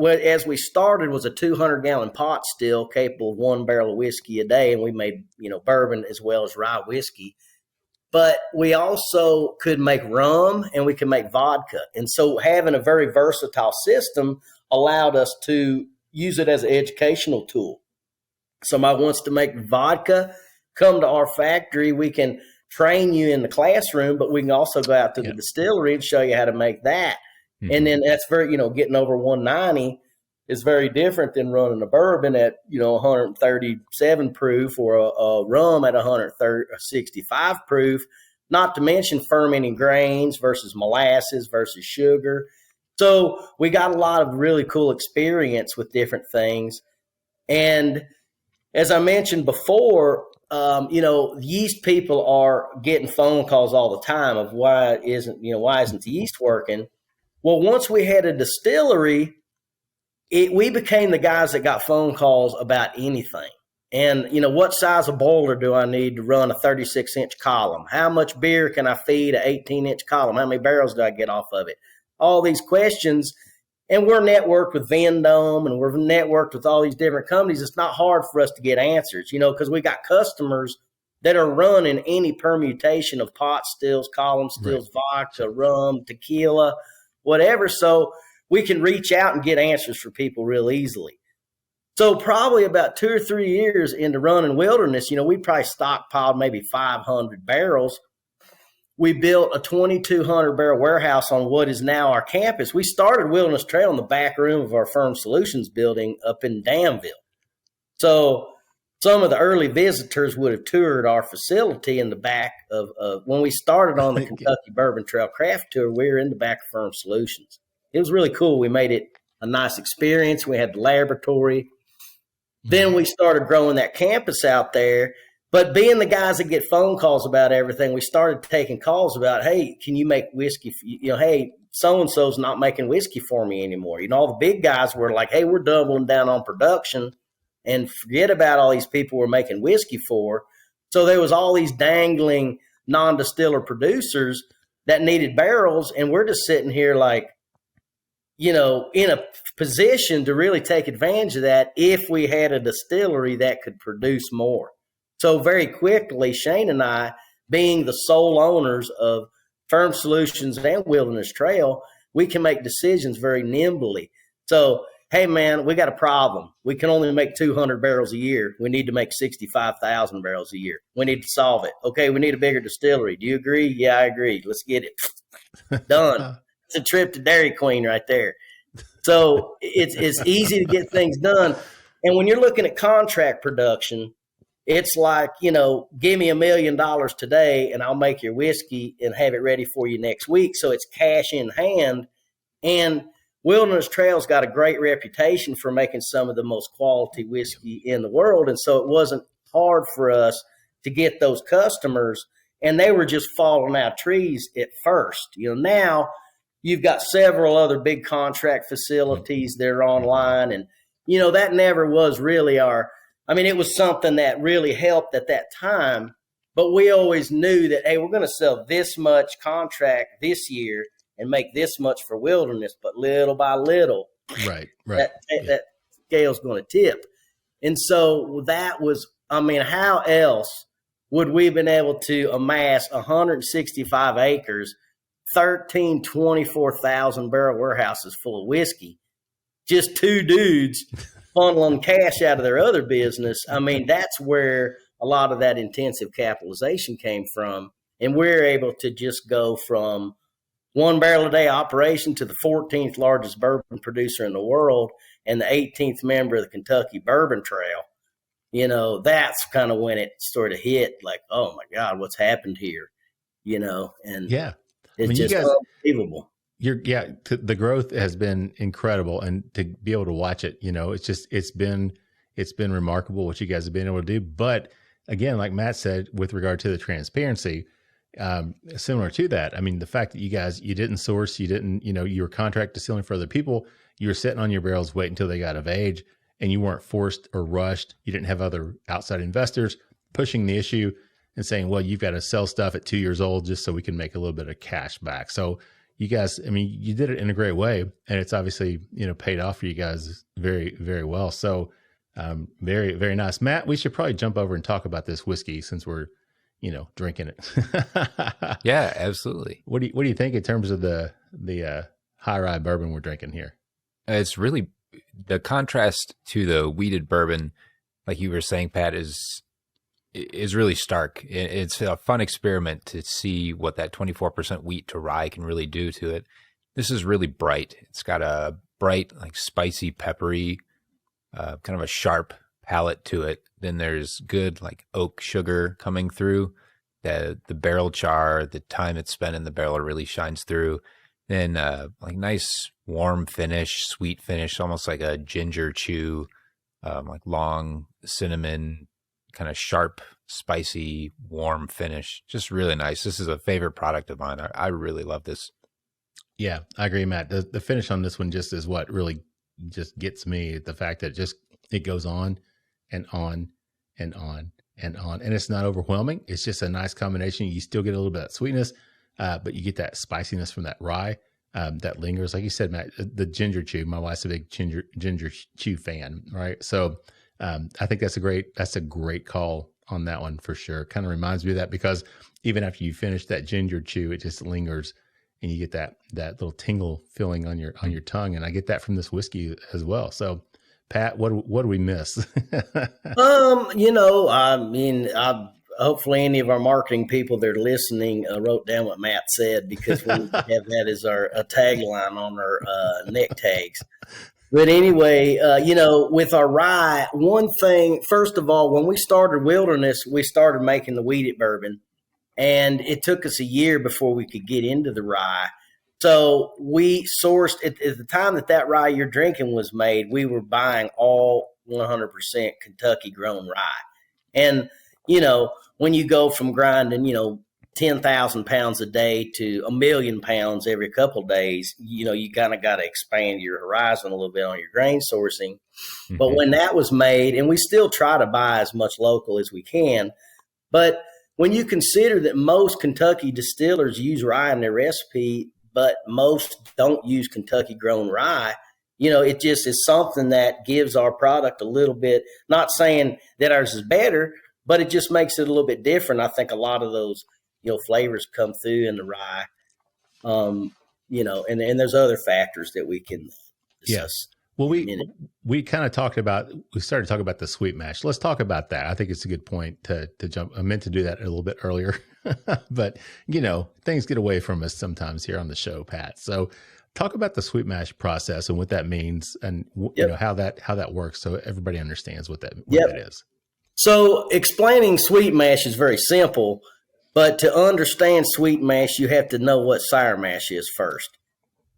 as we started, was a 200-gallon pot still capable of 1 barrel of whiskey a day, and we made, bourbon as well as rye whiskey. But we also could make rum and we could make vodka. And so having a very versatile system allowed us to use it as an educational tool. Somebody wants to make vodka, come to our factory. We can train you in the classroom, but we can also go out to the distillery and show you how to make that. Mm-hmm. And then that's very, getting over 190 is very different than running a bourbon at, 137 proof or a rum at 165 proof, not to mention fermenting grains versus molasses versus sugar. So we got a lot of really cool experience with different things. And as I mentioned before, yeast people are getting phone calls all the time of why isn't the yeast working? Well, once we had a distillery, we became the guys that got phone calls about anything. And, what size of boiler do I need to run a 36-inch column? How much beer can I feed an 18-inch column? How many barrels do I get off of it? All these questions. And we're networked with Vendome, and we're networked with all these different companies. It's not hard for us to get answers, because we got customers that are running any permutation of pot stills, column stills, vodka, rum, tequila, whatever. So we can reach out and get answers for people real easily. So probably about 2 or 3 years into running Wilderness, we probably stockpiled maybe 500 barrels. We built a 2,200 barrel warehouse on what is now our campus. We started Wilderness Trail in the back room of our Firm Solutions building up in Danville. So some of the early visitors would have toured our facility in the back of when we started on the Kentucky Bourbon Trail Craft Tour, we were in the back of Firm Solutions. It was really cool. We made it a nice experience. We had the laboratory. Then we started growing that campus out there. But being the guys that get phone calls about everything, we started taking calls about, hey, can you make whiskey? Hey, so-and-so's not making whiskey for me anymore. All the big guys were like, hey, we're doubling down on production and forget about all these people we're making whiskey for. So there was all these dangling non-distiller producers that needed barrels, and we're just sitting here like, in a position to really take advantage of that if we had a distillery that could produce more. So very quickly, Shane and I, being the sole owners of Firm Solutions and Wilderness Trail, we can make decisions very nimbly. So, hey, man, we got a problem. We can only make 200 barrels a year. We need to make 65,000 barrels a year. We need to solve it. Okay, we need a bigger distillery. Do you agree? Yeah, I agree. Let's get it. Done. It's a trip to Dairy Queen right there. So it's easy to get things done. And when you're looking at contract production, it's like, give me $1 million today and I'll make your whiskey and have it ready for you next week. So it's cash in hand. And Wilderness Trail's got a great reputation for making some of the most quality whiskey in the world. And so it wasn't hard for us to get those customers, and they were just falling out trees at first. Now you've got several other big contract facilities that are online, and, that never was really it was something that really helped at that time, but we always knew that, hey, we're going to sell this much contract this year and make this much for Wilderness, but little by little, right. that scale's going to tip. And so that was, how else would we have been able to amass 165 acres, 24,000 barrel warehouses full of whiskey, just two dudes funneling cash out of their other business? That's where a lot of that intensive capitalization came from. And we're able to just go from 1 barrel a day operation to the 14th largest bourbon producer in the world and the 18th member of the Kentucky Bourbon Trail. That's kind of when it sort of hit, like, oh my God, what's happened here? And yeah, it's just unbelievable. The growth has been incredible, and to be able to watch it, it's been remarkable what you guys have been able to do. But again, like Matt said, with regard to the transparency, similar to that, the fact that you didn't source, you were contract distilling for other people, you were sitting on your barrels waiting until they got of age, and you weren't forced or rushed. You didn't have other outside investors pushing the issue and saying, well, you've got to sell stuff at 2 years old just so we can make a little bit of cash back. So you guys, you did it in a great way, and it's obviously, paid off for you guys very, very well. So very, very nice. Matt, we should probably jump over and talk about this whiskey since we're, drinking it. Yeah, absolutely. What do you think in terms of the High Rye bourbon we're drinking here? It's really the contrast to the wheated bourbon, like you were saying, Pat, is really stark. It's a fun experiment to see what that 24% wheat to rye can really do to it. This is really bright. It's got a bright, like spicy, peppery, kind of a sharp palate to it. Then there's good like oak sugar coming through. The barrel char, the time it's spent in the barrel really shines through. Then like nice warm finish, sweet finish, almost like a ginger chew, like long cinnamon, kind of sharp, spicy, warm finish. Just really nice. This is a favorite product of mine. I really love this. Yeah, I agree, Matt. The finish on this one just is what really just gets me. The fact that it goes on and on and on and on, and it's not overwhelming. It's just a nice combination. You still get a little bit of sweetness, but you get that spiciness from that rye that lingers. Like you said, Matt, the ginger chew. My wife's a big ginger chew fan, right? So I think that's a great call on that one for sure. Kind of reminds me of that, because even after you finish that ginger chew, it just lingers, and you get that little tingle feeling on your tongue. And I get that from this whiskey as well. So, Pat, what do we miss? Hopefully any of our marketing people that are listening wrote down what Matt said, because we have that as our tagline on our neck tags. But anyway, with our rye, one thing, first of all, when we started Wilderness, we started making the wheated bourbon, and it took us a year before we could get into the rye. So we sourced, at the time that rye you're drinking was made, we were buying all 100% Kentucky grown rye. And, when you go from grinding, 10,000 pounds a day to 1 million pounds every couple of days, you kind of got to expand your horizon a little bit on your grain sourcing. Mm-hmm. But when that was made, and we still try to buy as much local as we can, but when you consider that most Kentucky distillers use rye in their recipe, but most don't use Kentucky grown rye, it just is something that gives our product a little bit, not saying that ours is better, but it just makes it a little bit different. I think a lot of those, flavors come through in the rye, and there's other factors that we can discuss. Yeah. Well, we kind of started talking about the sweet mash. Let's talk about that. I think it's a good point to jump. I meant to do that a little bit earlier, but things get away from us sometimes here on the show, Pat. So talk about the sweet mash process and what that means, and how that works, so everybody understands what that is. So explaining sweet mash is very simple, but to understand sweet mash, you have to know what sour mash is first.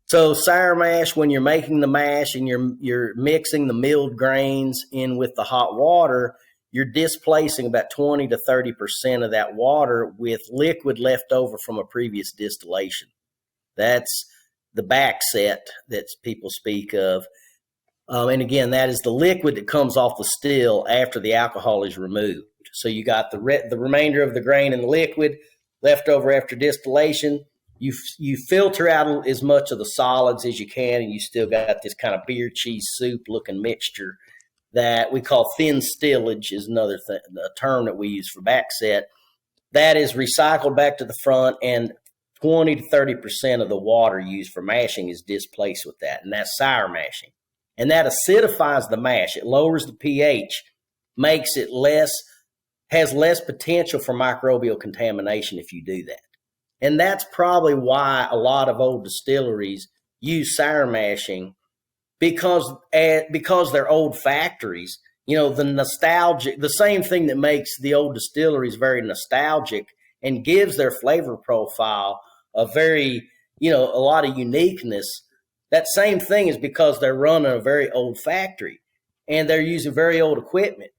So sour mash, when you're making the mash and you're mixing the milled grains in with the hot water, you're displacing about 20 to 30% of that water with liquid left over from a previous distillation. That's the back set that people speak of. And again, that is the liquid that comes off the still after the alcohol is removed. So you got the remainder of the grain and the liquid left over after distillation. You filter out as much of the solids as you can, and you still got this kind of beer cheese soup looking mixture that we call thin stillage, is another a term that we use for backset. That is recycled back to the front, and 20 to 30% of the water used for mashing is displaced with that, and that's sour mashing. And that acidifies the mash. It lowers the pH, makes it has less potential for microbial contamination if you do that. And that's probably why a lot of old distilleries use sour mashing, because they're old factories. The nostalgic, the same thing that makes the old distilleries very nostalgic and gives their flavor profile a very, a lot of uniqueness. That same thing is because they're running a very old factory and they're using very old equipment.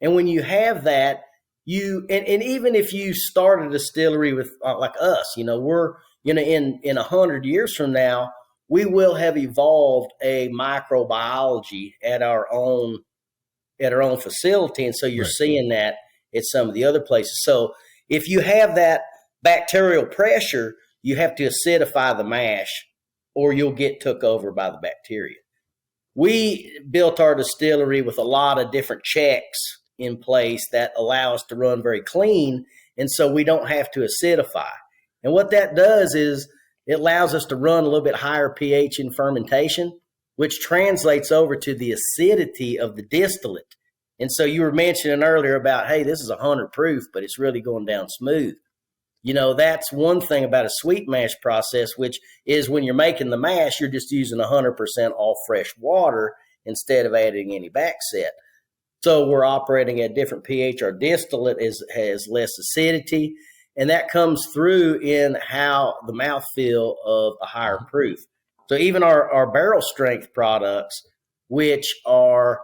And when you have that, and even if you start a distillery with like us, we're in 100 years from now, we will have evolved a microbiology at our own facility, and so you're seeing that at some of the other places. So if you have that bacterial pressure, you have to acidify the mash, or you'll get took over by the bacteria. We built our distillery with a lot of different checks in place that allow us to run very clean, and so we don't have to acidify. And what that does is it allows us to run a little bit higher pH in fermentation, which translates over to the acidity of the distillate. And so you were mentioning earlier about, hey, this is 100 proof, but it's really going down smooth. That's one thing about a sweet mash process, which is when you're making the mash, you're just using 100% all fresh water instead of adding any backset. So we're operating at different pH. Our distillate has less acidity, and that comes through in how the mouthfeel of a higher proof. So even our barrel strength products, which are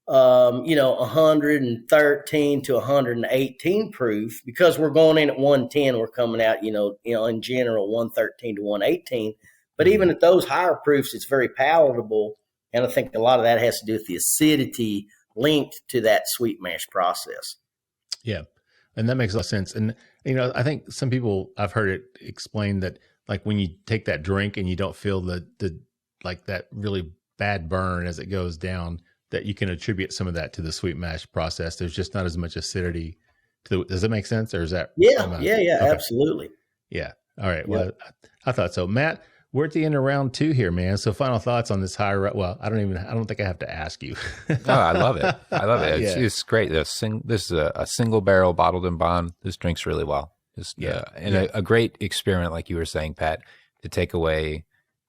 113 to 118 proof, because we're going in at 110, we're coming out, in general 113 to 118. But even at those higher proofs, it's very palatable, and I think a lot of that has to do with the acidity linked to that sweet mash process. Yeah. And that makes a lot of sense. And, I think some people, I've heard it explained that like when you take that drink and you don't feel the like that really bad burn as it goes down, that you can attribute some of that to the sweet mash process. There's just not as much acidity does that make sense? Or is that? Yeah. Okay. Absolutely. Yeah. All right. Well, I thought so. Matt, we're at the end of round 2 here, man. So final thoughts on this high rye. Well, I don't think I have to ask you. Oh, I love it. It's great. This is a single barrel bottled in bond. This drinks really well. A great experiment, like you were saying, Pat, to take away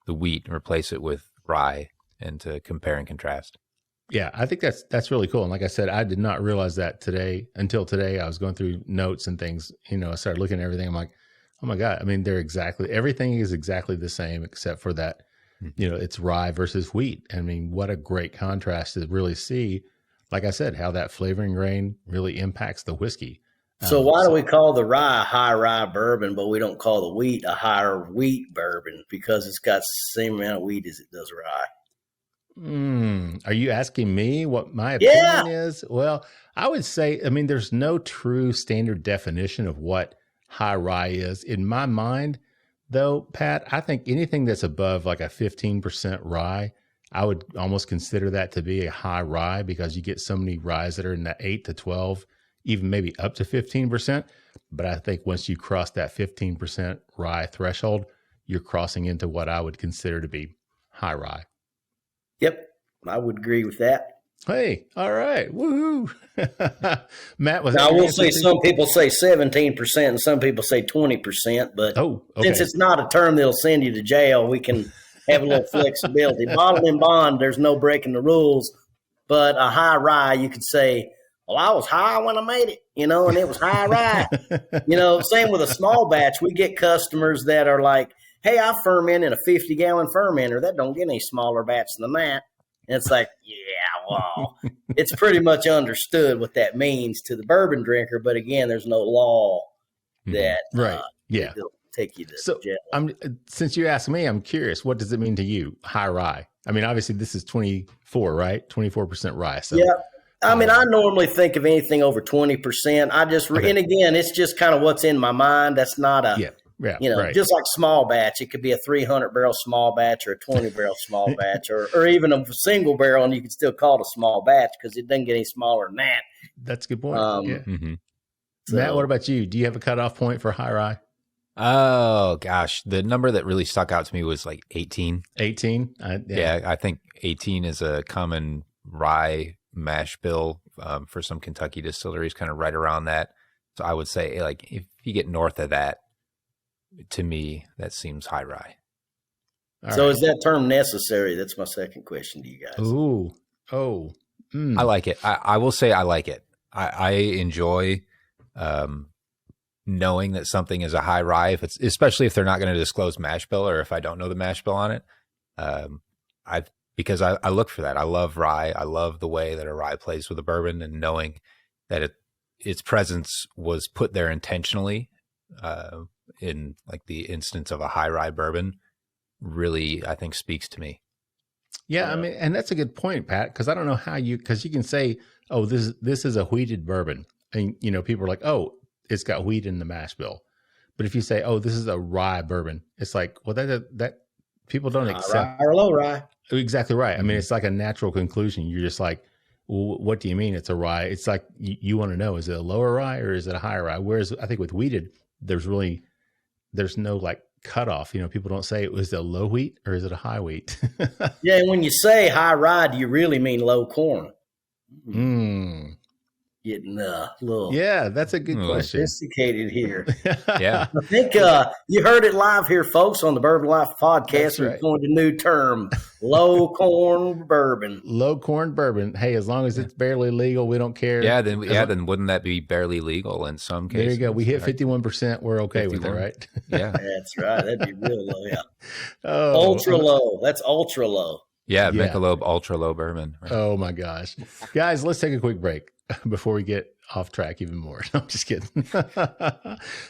the wheat and replace it with rye and to compare and contrast. Yeah, I think that's really cool. And like I said, I did not realize that until today. I was going through notes and things, I started looking at everything. I'm like, oh my God. I mean, everything is exactly the same except for that, it's rye versus wheat. I mean, what a great contrast to really see, like I said, how that flavoring grain really impacts the whiskey. So why do we call the rye High Rye Bourbon, but we don't call the wheat a higher wheat bourbon? Because it's got the same amount of wheat as it does rye. Are you asking me what my opinion is? Well, I would say, there's no true standard definition of what high rye is. In my mind, though, Pat, I think anything that's above like a 15% rye, I would almost consider that to be a high rye, because you get so many ryes that are in the 8 to 12, even maybe up to 15%. But I think once you cross that 15% rye threshold, you're crossing into what I would consider to be high rye. Yep. I would agree with that. Hey, all right. Woohoo. Matt, was now, I will say some people say 17% and some people say 20%, but since it's not a term that'll send you to jail, we can have a little flexibility. Bottled in bond, there's no breaking the rules, but a high rye, you could say, well, I was high when I made it, and it was high rye. Same with a small batch. We get customers that are like, hey, I ferment in a 50-gallon fermenter. That don't get any smaller batch than that. And it's like, yeah, well, it's pretty much understood what that means to the bourbon drinker. But again, there's no law that will take you to jail. Since you asked me, I'm curious, what does it mean to you, high rye? I mean, obviously this is 24, right? 24% rye. So. Yeah. I mean, I normally think of anything over 20%. And again, it's just kind of what's in my mind. That's not a, just like small batch. It could be a 300-barrel small batch or a 20-barrel small batch or even a single barrel, and you can still call it a small batch because it doesn't get any smaller than that. That's a good point. Matt, what about you? Do you have a cutoff point for high rye? Oh, gosh. The number that really stuck out to me was like 18. 18? I think 18 is a common rye mash bill for some Kentucky distilleries, kind of right around that. So I would say, like, if you get north of that, to me, that seems high rye. Is that term necessary? That's my second question to you guys. I like it. I will say I like it. I enjoy knowing that something is a high rye, especially if they're not going to disclose mash bill or if I don't know the mash bill on it. Because I look for that. I love rye. I love the way that a rye plays with a bourbon, and knowing that its presence was put there intentionally in like the instance of a high rye bourbon really, I think, speaks to me. Yeah, I mean, and that's a good point, Pat, because I don't know how because you can say, oh, this is a wheated bourbon. And, people are like, oh, it's got wheat in the mash bill. But if you say, oh, this is a rye bourbon, it's like, well, that people don't accept. Rye or low rye. Exactly right. I mean, it's like a natural conclusion. You're just like, well, what do you mean it's a rye? It's like you want to know, is it a lower rye or is it a higher rye? Whereas I think with wheated, there's no like cutoff. People don't say, is it a low wheat or is it a high wheat? Yeah, and when you say high rye, do you really mean low corn? Getting a little that's a good question. Sophisticated here. Yeah. I think you heard it live here, folks, on the Bourbon Life Podcast. We're coined a new term, low corn bourbon. Low corn bourbon. Hey, as long as it's barely legal, we don't care. Yeah, then wouldn't that be barely legal in some cases? There you go. We hit 51%. We're okay 51. With it, right? Yeah. That's right. That'd be real low, yeah. Ultra low. That's ultra low. Yeah, Michelob ultra low bourbon. Right. Oh, my gosh. Guys, let's take a quick break before we get off track even more. No, I'm just kidding. All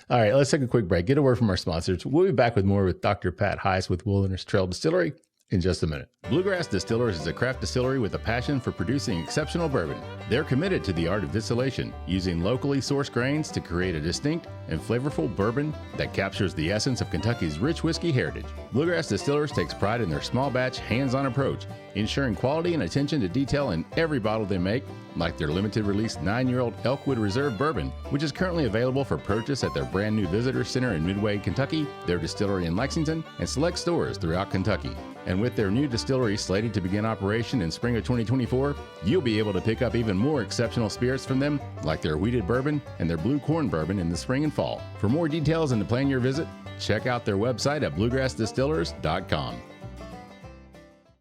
right, let's take a quick break. Get a word from our sponsors. We'll be back with more with Dr. Pat Heist with Wilderness Trail Distillery in just a minute. Bluegrass Distillers is a craft distillery with a passion for producing exceptional bourbon. They're committed to the art of distillation, using locally sourced grains to create a distinct and flavorful bourbon that captures the essence of Kentucky's rich whiskey heritage. Bluegrass Distillers takes pride in their small batch, hands-on approach, ensuring quality and attention to detail in every bottle they make, like their limited release 9-year-old Elkwood Reserve Bourbon, which is currently available for purchase at their brand new Visitor Center in Midway, Kentucky, their distillery in Lexington, and select stores throughout Kentucky. And with their new distillery slated to begin operation in spring of 2024, you'll be able to pick up even more exceptional spirits from them, like their wheated bourbon and their blue corn bourbon in the spring and fall. For more details and to plan your visit, check out their website at bluegrassdistillers.com.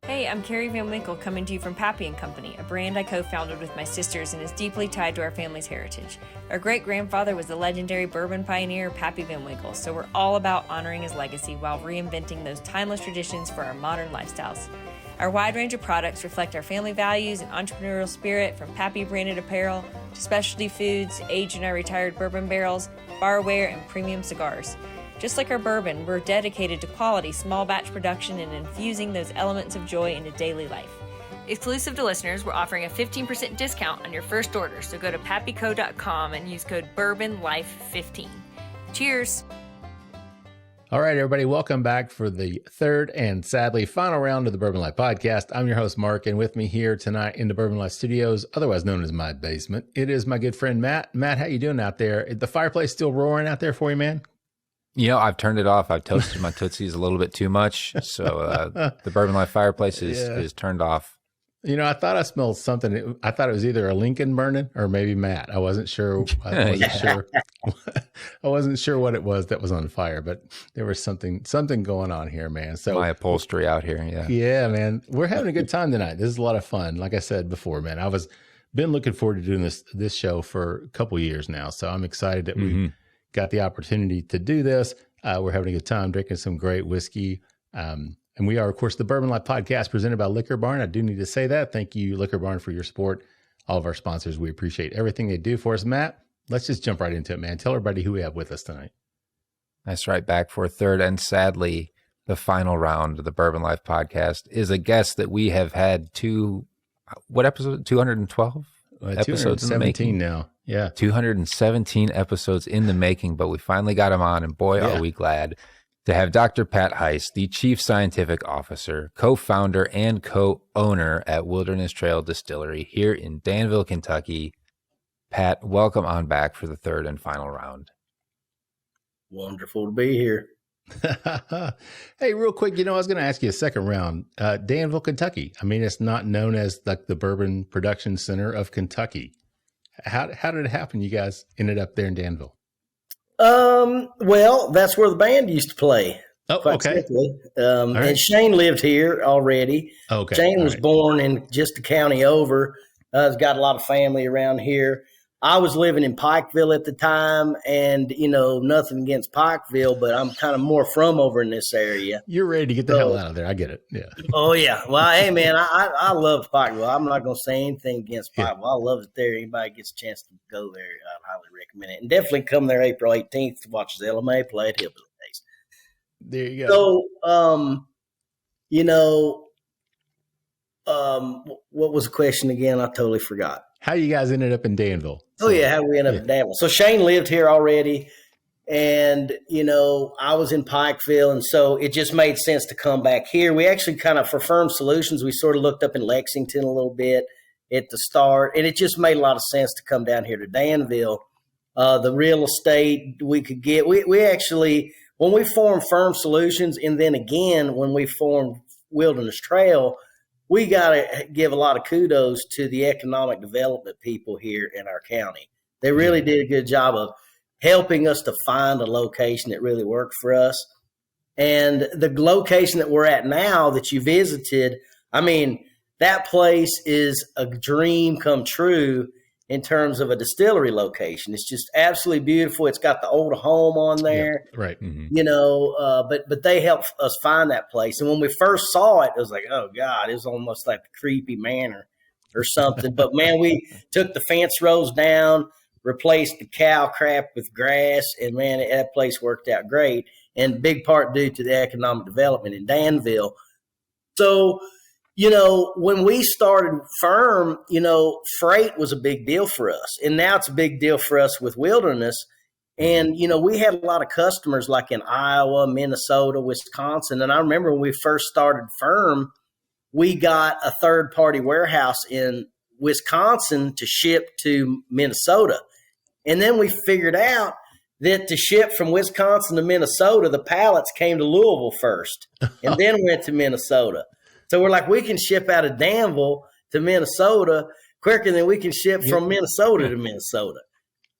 Hey, I'm Carrie Van Winkle coming to you from Pappy & Company, a brand I co-founded with my sisters and is deeply tied to our family's heritage. Our great-grandfather was the legendary bourbon pioneer Pappy Van Winkle, so we're all about honoring his legacy while reinventing those timeless traditions for our modern lifestyles. Our wide range of products reflect our family values and entrepreneurial spirit, from Pappy branded apparel to specialty foods, aged in our retired bourbon barrels, barware, and premium cigars. Just like our bourbon, we're dedicated to quality small batch production and infusing those elements of joy into daily life. Exclusive to listeners, we're offering a 15% discount on your first order, so go to pappyco.com and use code BourbonLife15. Cheers! All right, everybody, welcome back for the third and sadly final round of the Bourbon Life Podcast. I'm your host, Mark, and with me here tonight in the Bourbon Life Studios, otherwise known as my basement, it is my good friend, Matt. Matt, how you doing out there? The fireplace still roaring out there for you, man? I've turned it off. I've toasted my Tootsies a little bit too much. So the Bourbon Life fireplace is turned off. I thought I smelled something. I thought it was either a Lincoln burning or maybe Matt. I wasn't sure. I wasn't sure what it was that was on fire, but there was something going on here, man. So my upholstery out here. Yeah. Yeah, man. We're having a good time tonight. This is a lot of fun. Like I said before, man, been looking forward to doing this show for a couple years now. So I'm excited that we got the opportunity to do this. We're having a good time drinking some great whiskey. And we are, of course, the Bourbon Life Podcast presented by Liquor Barn. I do need to say that. Thank you, Liquor Barn, for your support. All of our sponsors, we appreciate everything they do for us. Matt, let's just jump right into it, man. Tell everybody who we have with us tonight. That's right. Back for a third and sadly, the final round of the Bourbon Life Podcast is a guest that we have had what episode? 212 episodes in the making now. Yeah. 217 episodes in the making, but we finally got him on, and boy, are we glad to have Dr. Pat Heist, the Chief Scientific Officer, co-founder, and co-owner at Wilderness Trail Distillery here in Danville, Kentucky. Pat, welcome on back for the third and final round. Wonderful to be here. Hey, real quick, I was going to ask you a second round. Danville, Kentucky. I mean, it's not known as like the Bourbon Production Center of Kentucky. How did it happen? You guys ended up there in Danville. Well, that's where the band used to play. Oh, okay. Right. And Shane lived here already. Okay. Shane was born in just a county over. He's got a lot of family around here. I was living in Pikeville at the time, and, nothing against Pikeville, but I'm kind of more from over in this area. You're ready to get the hell out of there. I get it. Yeah. Oh, yeah. Well, hey, man, I love Pikeville. I'm not going to say anything against Pikeville. I love it there. Anybody gets a chance to go there, I'd highly recommend it. And definitely come there April 18th to watch the LMA play at Hillbilly Days. There you go. So, what was the question again? I totally forgot. How you guys ended up in Danville? How we ended up in Danville. So Shane lived here already, and, I was in Pikeville, and so it just made sense to come back here. We actually kind of, for Firm Solutions, we sort of looked up in Lexington a little bit at the start, and it just made a lot of sense to come down here to Danville. The real estate we could get, we actually, when we formed Firm Solutions, and then again, when we formed Wilderness Trail, we got to give a lot of kudos to the economic development people here in our county. They really did a good job of helping us to find a location that really worked for us. And the location that we're at now that you visited, I mean, that place is a dream come true in terms of a distillery location. It's just absolutely beautiful. It's got the old home on there, right? Mm-hmm. But they helped us find that place. And when we first saw it, it was like, oh God, it was almost like a creepy manor or something. But man, we took the fence rows down, replaced the cow crap with grass, and man, that place worked out great. And big part due to the economic development in Danville. So, when we started Firm, freight was a big deal for us. And now it's a big deal for us with Wilderness. And, we had a lot of customers like in Iowa, Minnesota, Wisconsin. And I remember when we first started Firm, we got a third-party warehouse in Wisconsin to ship to Minnesota. And then we figured out that to ship from Wisconsin to Minnesota, the pallets came to Louisville first and then went to Minnesota. So we're like, we can ship out of Danville to Minnesota quicker than we can ship from Minnesota to Minnesota.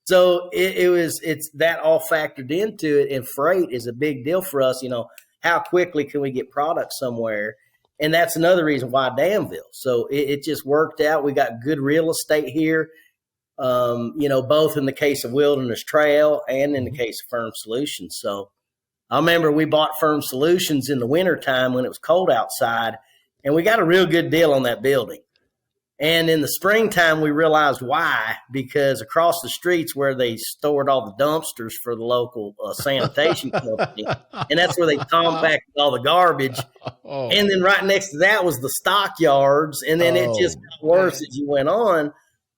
So it's that all factored into it. And freight is a big deal for us. How quickly can we get product somewhere? And that's another reason why Danville. So it just worked out. We got good real estate here, both in the case of Wilderness Trail and in the case of Firm Solutions. So I remember we bought Firm Solutions in the wintertime when it was cold outside. And we got a real good deal on that building. And in the springtime, we realized why, because across the streets where they stored all the dumpsters for the local sanitation company, and that's where they compacted all the garbage. Oh. And then right next to that was the stockyards. And then it just got worse as you went on.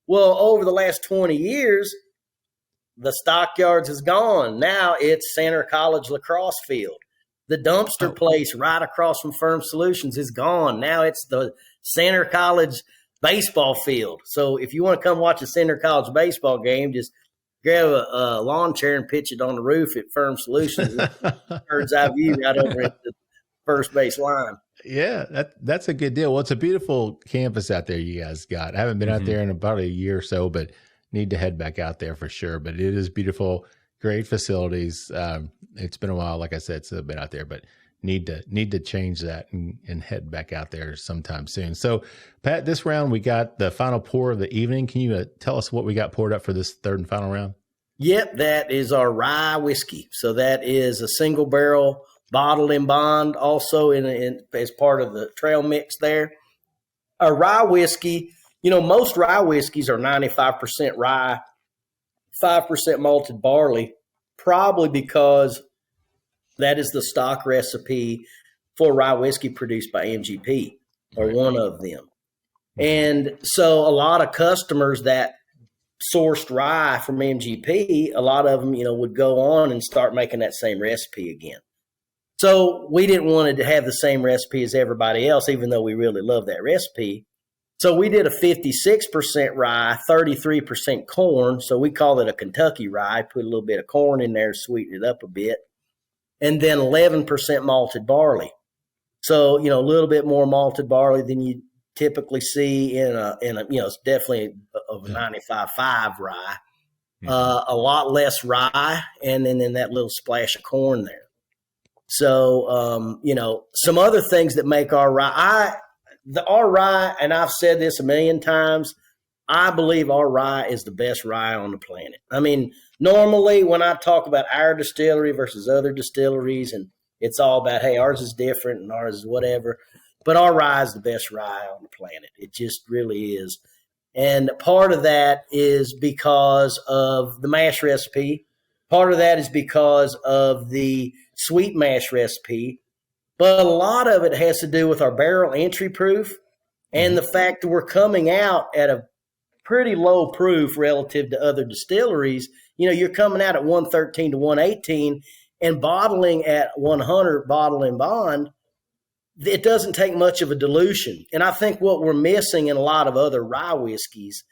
Well, over the last 20 years, the stockyards is gone. Now it's Center College lacrosse field. The dumpster place right across from Firm Solutions is gone. Now it's the Center College baseball field. So if you want to come watch a Center College baseball game, just grab a lawn chair and pitch it on the roof at Firm Solutions. Bird's eye view right over at the first base line. Yeah, that's a good deal. Well, it's a beautiful campus out there you guys got. I haven't been out there in about a year or so, but need to head back out there for sure. But it is beautiful, great facilities. It's been a while, like I said, so I've been out there, but need to change that and head back out there sometime soon. So, Pat, this round we got the final pour of the evening. Can you tell us what we got poured up for this third and final round? Yep, that is our rye whiskey. So that is a single barrel bottled in bond, also in as part of the trail mix there. A rye whiskey, most rye whiskeys are 95% rye, 5% malted barley, probably because that is the stock recipe for rye whiskey produced by MGP, or one of them. And so a lot of customers that sourced rye from MGP, a lot of them, would go on and start making that same recipe again. So we didn't want to have the same recipe as everybody else, even though we really love that recipe. So we did a 56% rye, 33% corn. So we call it a Kentucky rye, put a little bit of corn in there, sweeten it up a bit. And then 11% malted barley. So, a little bit more malted barley than you typically see in a it's definitely of a 95.5 rye. A lot less rye, and then that little splash of corn there. So, some other things that make our rye, our rye, and I've said this a million times, I believe our rye is the best rye on the planet. I mean, normally when I talk about our distillery versus other distilleries, and it's all about, hey, ours is different and ours is whatever, but our rye is the best rye on the planet. It just really is. And part of that is because of the mash recipe. Part of that is because of the sweet mash recipe. But a lot of it has to do with our barrel entry proof and the fact that we're coming out at a pretty low proof relative to other distilleries. You're coming out at 113 to 118 and bottling at 100 bottle in bond. It doesn't take much of a dilution. And I think what we're missing in a lot of other rye whiskeys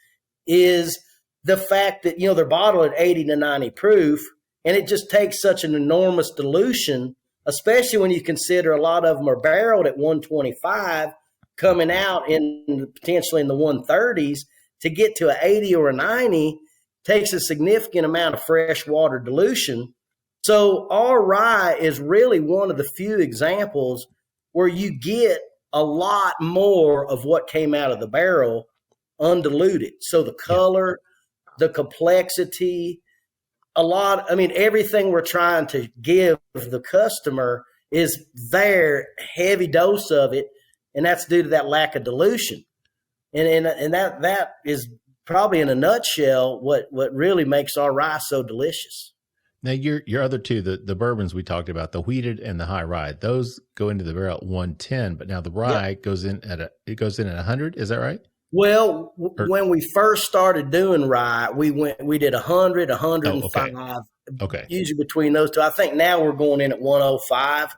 is the fact that, they're bottled at 80 to 90 proof, and it just takes such an enormous dilution, especially when you consider a lot of them are barreled at 125, coming out in potentially in the 130s. To get to an 80 or a 90 takes a significant amount of fresh water dilution. So our rye is really one of the few examples where you get a lot more of what came out of the barrel undiluted. So the color, the complexity, everything we're trying to give the customer is there, heavy dose of it, and that's due to that lack of dilution. And that is probably in a nutshell what really makes our rye so delicious. Now your other two, the bourbons we talked about, the wheated and the high rye, those go into the barrel at 110, but now the rye goes in at 100. Is that right? Well, when we first started doing rye, we did 100, 105, okay. Usually between those two. I think now we're going in at 105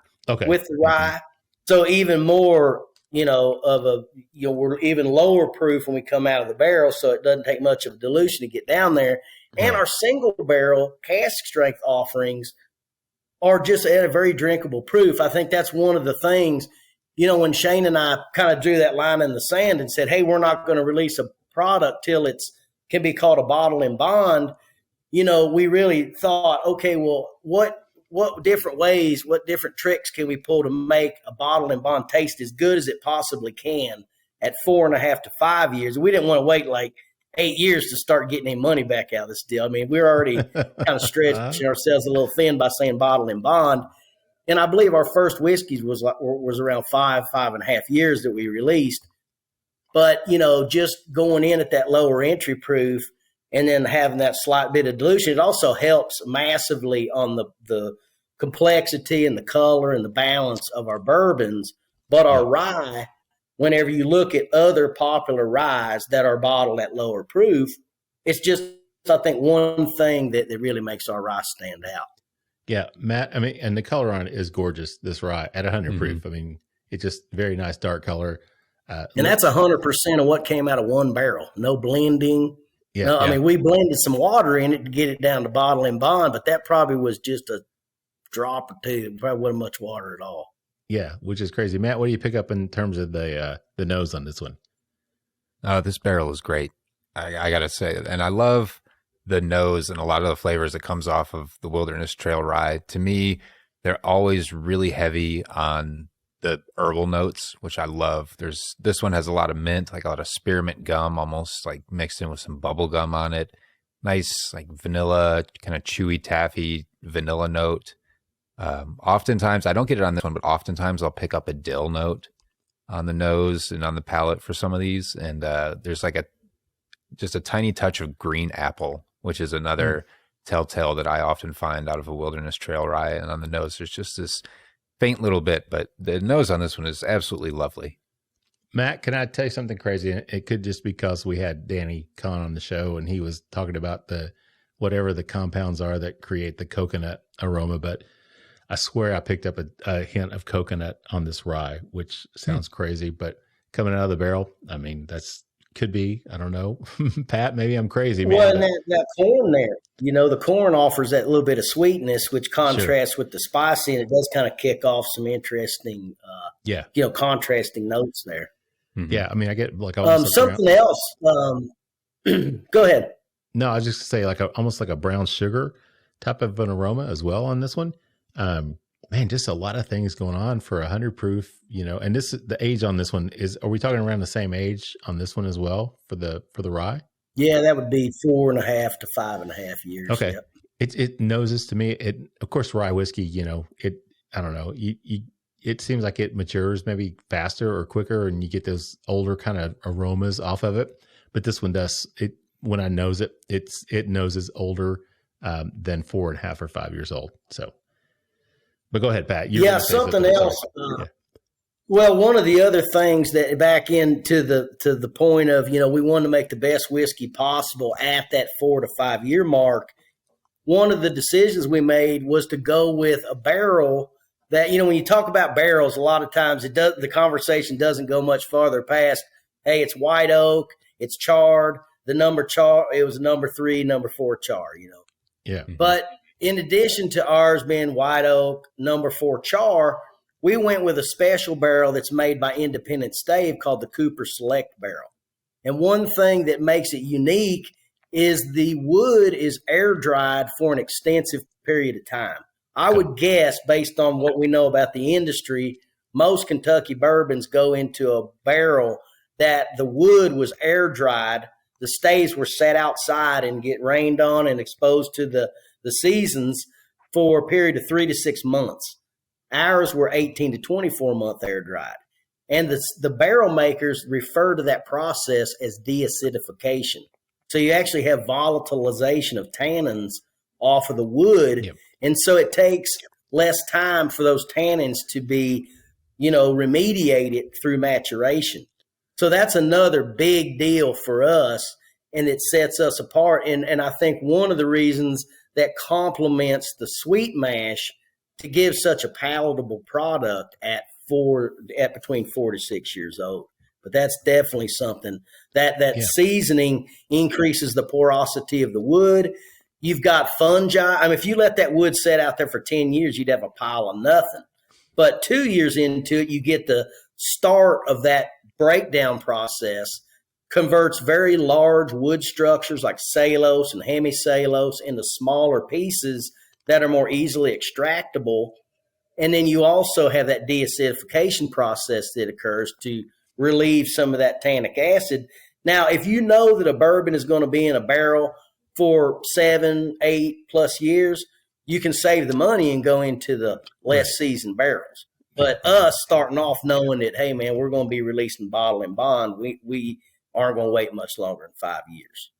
with the rye. So even more, we're even lower proof when we come out of the barrel, so it doesn't take much of a dilution to get down there. And our single barrel cask strength offerings are just at a very drinkable proof. I think that's one of the things, when Shane and I kind of drew that line in the sand and said, hey, we're not going to release a product till it can be called a bottle in bond. We really thought, okay, well, what different ways, what different tricks can we pull to make a bottle in bond taste as good as it possibly can at 4.5 to 5 years? We didn't want to wait like 8 years to start getting any money back out of this deal. I mean, we're already kind of stretching ourselves a little thin by saying bottle in bond. And I believe our first whiskeys was around 5.5 years that we released. But, just going in at that lower entry proof and then having that slight bit of dilution, it also helps massively on the complexity and the color and the balance of our bourbons. But our rye, whenever you look at other popular ryes that are bottled at lower proof, it's just, I think, one thing that really makes our rye stand out. Yeah, Matt, and the color on it is gorgeous, this rye, at 100 proof. It's just very nice dark color. And that's 100% of what came out of one barrel. No blending. We blended some water in it to get it down to bottle and bond, but that probably was just a drop or two. It probably wasn't much water at all. Yeah, which is crazy. Matt, what do you pick up in terms of the nose on this one? This barrel is great. I got to say, and I love the nose and a lot of the flavors that comes off of the Wilderness Trail Rye. To me, they're always really heavy on the herbal notes, which I love. This one has a lot of mint, like a lot of spearmint gum, almost like mixed in with some bubble gum on it. Nice, like vanilla, kind of chewy taffy vanilla note. Oftentimes, I don't get it on this one, but oftentimes I'll pick up a dill note on the nose and on the palate for some of these. And there's like just a tiny touch of green apple, which is another telltale that I often find out of a Wilderness Trail Rye. And on the nose, there's just this faint little bit, but the nose on this one is absolutely lovely. Matt, can I tell you something crazy? It could just because we had Danny Kahn on the show and he was talking about whatever the compounds are that create the coconut aroma, but I swear I picked up a hint of coconut on this rye, which sounds crazy, but coming out of the barrel, I mean, could be, I don't know. Pat, maybe I'm crazy. Well, and that corn there, the corn offers that little bit of sweetness, which contrasts with the spicy, and it does kind of kick off some interesting, contrasting notes there. Mm-hmm. Yeah, I mean, I get like something else. Go ahead. No, I was just gonna say almost like a brown sugar type of an aroma as well on this one. Man, just a lot of things going on for 100 proof, and the age on this one are we talking around the same age on this one as well for the rye? Yeah, that would be 4.5 to 5.5 years. Okay. Yep. It noses to me. Of course, rye whiskey, I don't know. It seems like it matures maybe faster or quicker and you get those older kind of aromas off of it. But this one does when I nose it, it noses older, than 4.5 or 5 years old. So, but go ahead, Pat. Something else. Well, one of the other things that back into the point of, we want to make the best whiskey possible at that 4 to 5 year mark. One of the decisions we made was to go with a barrel that, when you talk about barrels, a lot of times the conversation doesn't go much farther past, hey, it's white oak, it's charred, the number char, it was number 3, number 4 char, Yeah. But in addition to ours being white oak, number 4 char, we went with a special barrel that's made by Independent Stave called the Cooper Select barrel. And one thing that makes it unique is the wood is air dried for an extensive period of time. I would guess, based on what we know about the industry, most Kentucky bourbons go into a barrel that the wood was air dried. The staves were set outside and get rained on and exposed to the seasons for a period of 3 to 6 months. Ours were 18 to 24 month air dried. And the barrel makers refer to that process as deacidification. So you actually have volatilization of tannins off of the wood. Yep. And so it takes less time for those tannins to be, remediated through maturation. So that's another big deal for us, and it sets us apart. And I think one of the reasons that complements the sweet mash to give such a palatable product at between 4 to 6 years old. But that's definitely something that seasoning increases the porosity of the wood. You've got fungi. I mean, if you let that wood set out there for 10 years, you'd have a pile of nothing. But 2 years into it, you get the start of that breakdown process, converts very large wood structures like cellulose and hemicellulose into smaller pieces that are more easily extractable. And then you also have that deacidification process that occurs to relieve some of that tannic acid. Now, if you know that a bourbon is going to be in a barrel for 7, 8+ years, you can save the money and go into the less seasoned barrels. But us starting off knowing that, hey, man, we're going to be releasing bottle and bond, we aren't going to wait much longer than 5 years.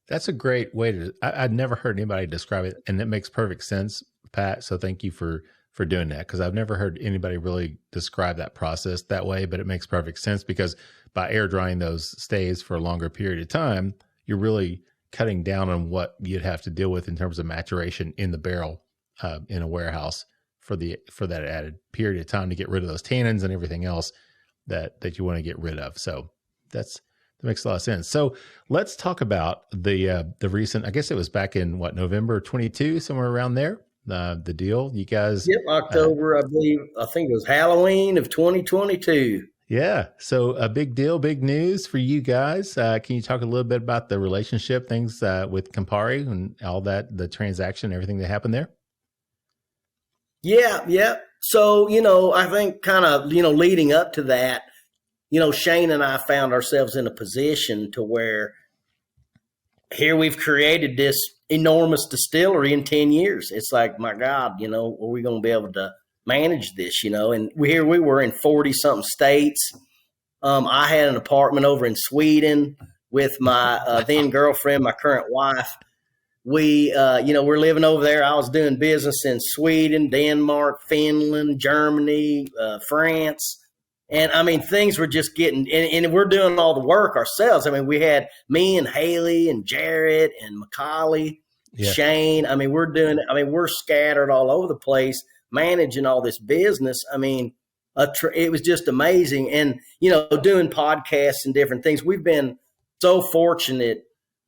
That's a great way I'd never heard anybody describe it, and it makes perfect sense, Pat. So thank you for doing that, because I've never heard anybody really describe that process that way, but it makes perfect sense because by air drying those staves for a longer period of time, you're really cutting down on what you'd have to deal with in terms of maturation in the barrel in a warehouse for that added period of time to get rid of those tannins and everything else that you want to get rid of. So that makes a lot of sense. So let's talk about the recent, I guess it was back in November 22, somewhere around there. the deal. You guys. Yep, October, I think it was Halloween of 2022. Yeah. So a big deal, big news for you guys. Can you talk a little bit about the relationship, things with Campari and all that, the transaction, everything that happened there? Yeah. So, I think kind of, leading up to that, Shane and I found ourselves in a position to where here we've created this enormous distillery in 10 years. It's like, my God, are we going to be able to manage this, and we were in 40 something states. I had an apartment over in Sweden with my then girlfriend, my current wife. We, we're living over there. I was doing business in Sweden, Denmark, Finland, Germany, France. And I mean, things were just getting, and we're doing all the work ourselves. I mean, we had me and Haley and Jarrett and Macaulay, Shane. I mean, we're scattered all over the place, managing all this business. I mean, it was just amazing. And, doing podcasts and different things. We've been so fortunate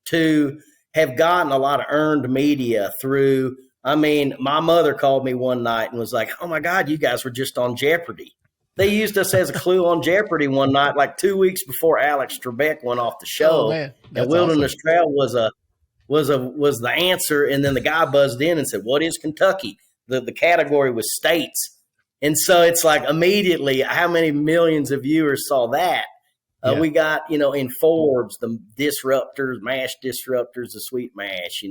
to have gotten a lot of earned media through. I mean, my mother called me one night and was like, "Oh my God, you guys were just on Jeopardy." They used us as a clue on Jeopardy one night, like 2 weeks before Alex Trebek went off the show. Oh, man. That's and Wilderness awesome. Trail was the answer. And then the guy buzzed in and said, "What is Kentucky?" The category was states. And so it's like immediately, how many millions of viewers saw that? We got, in Forbes, the disruptors, mash disruptors, the sweet mash,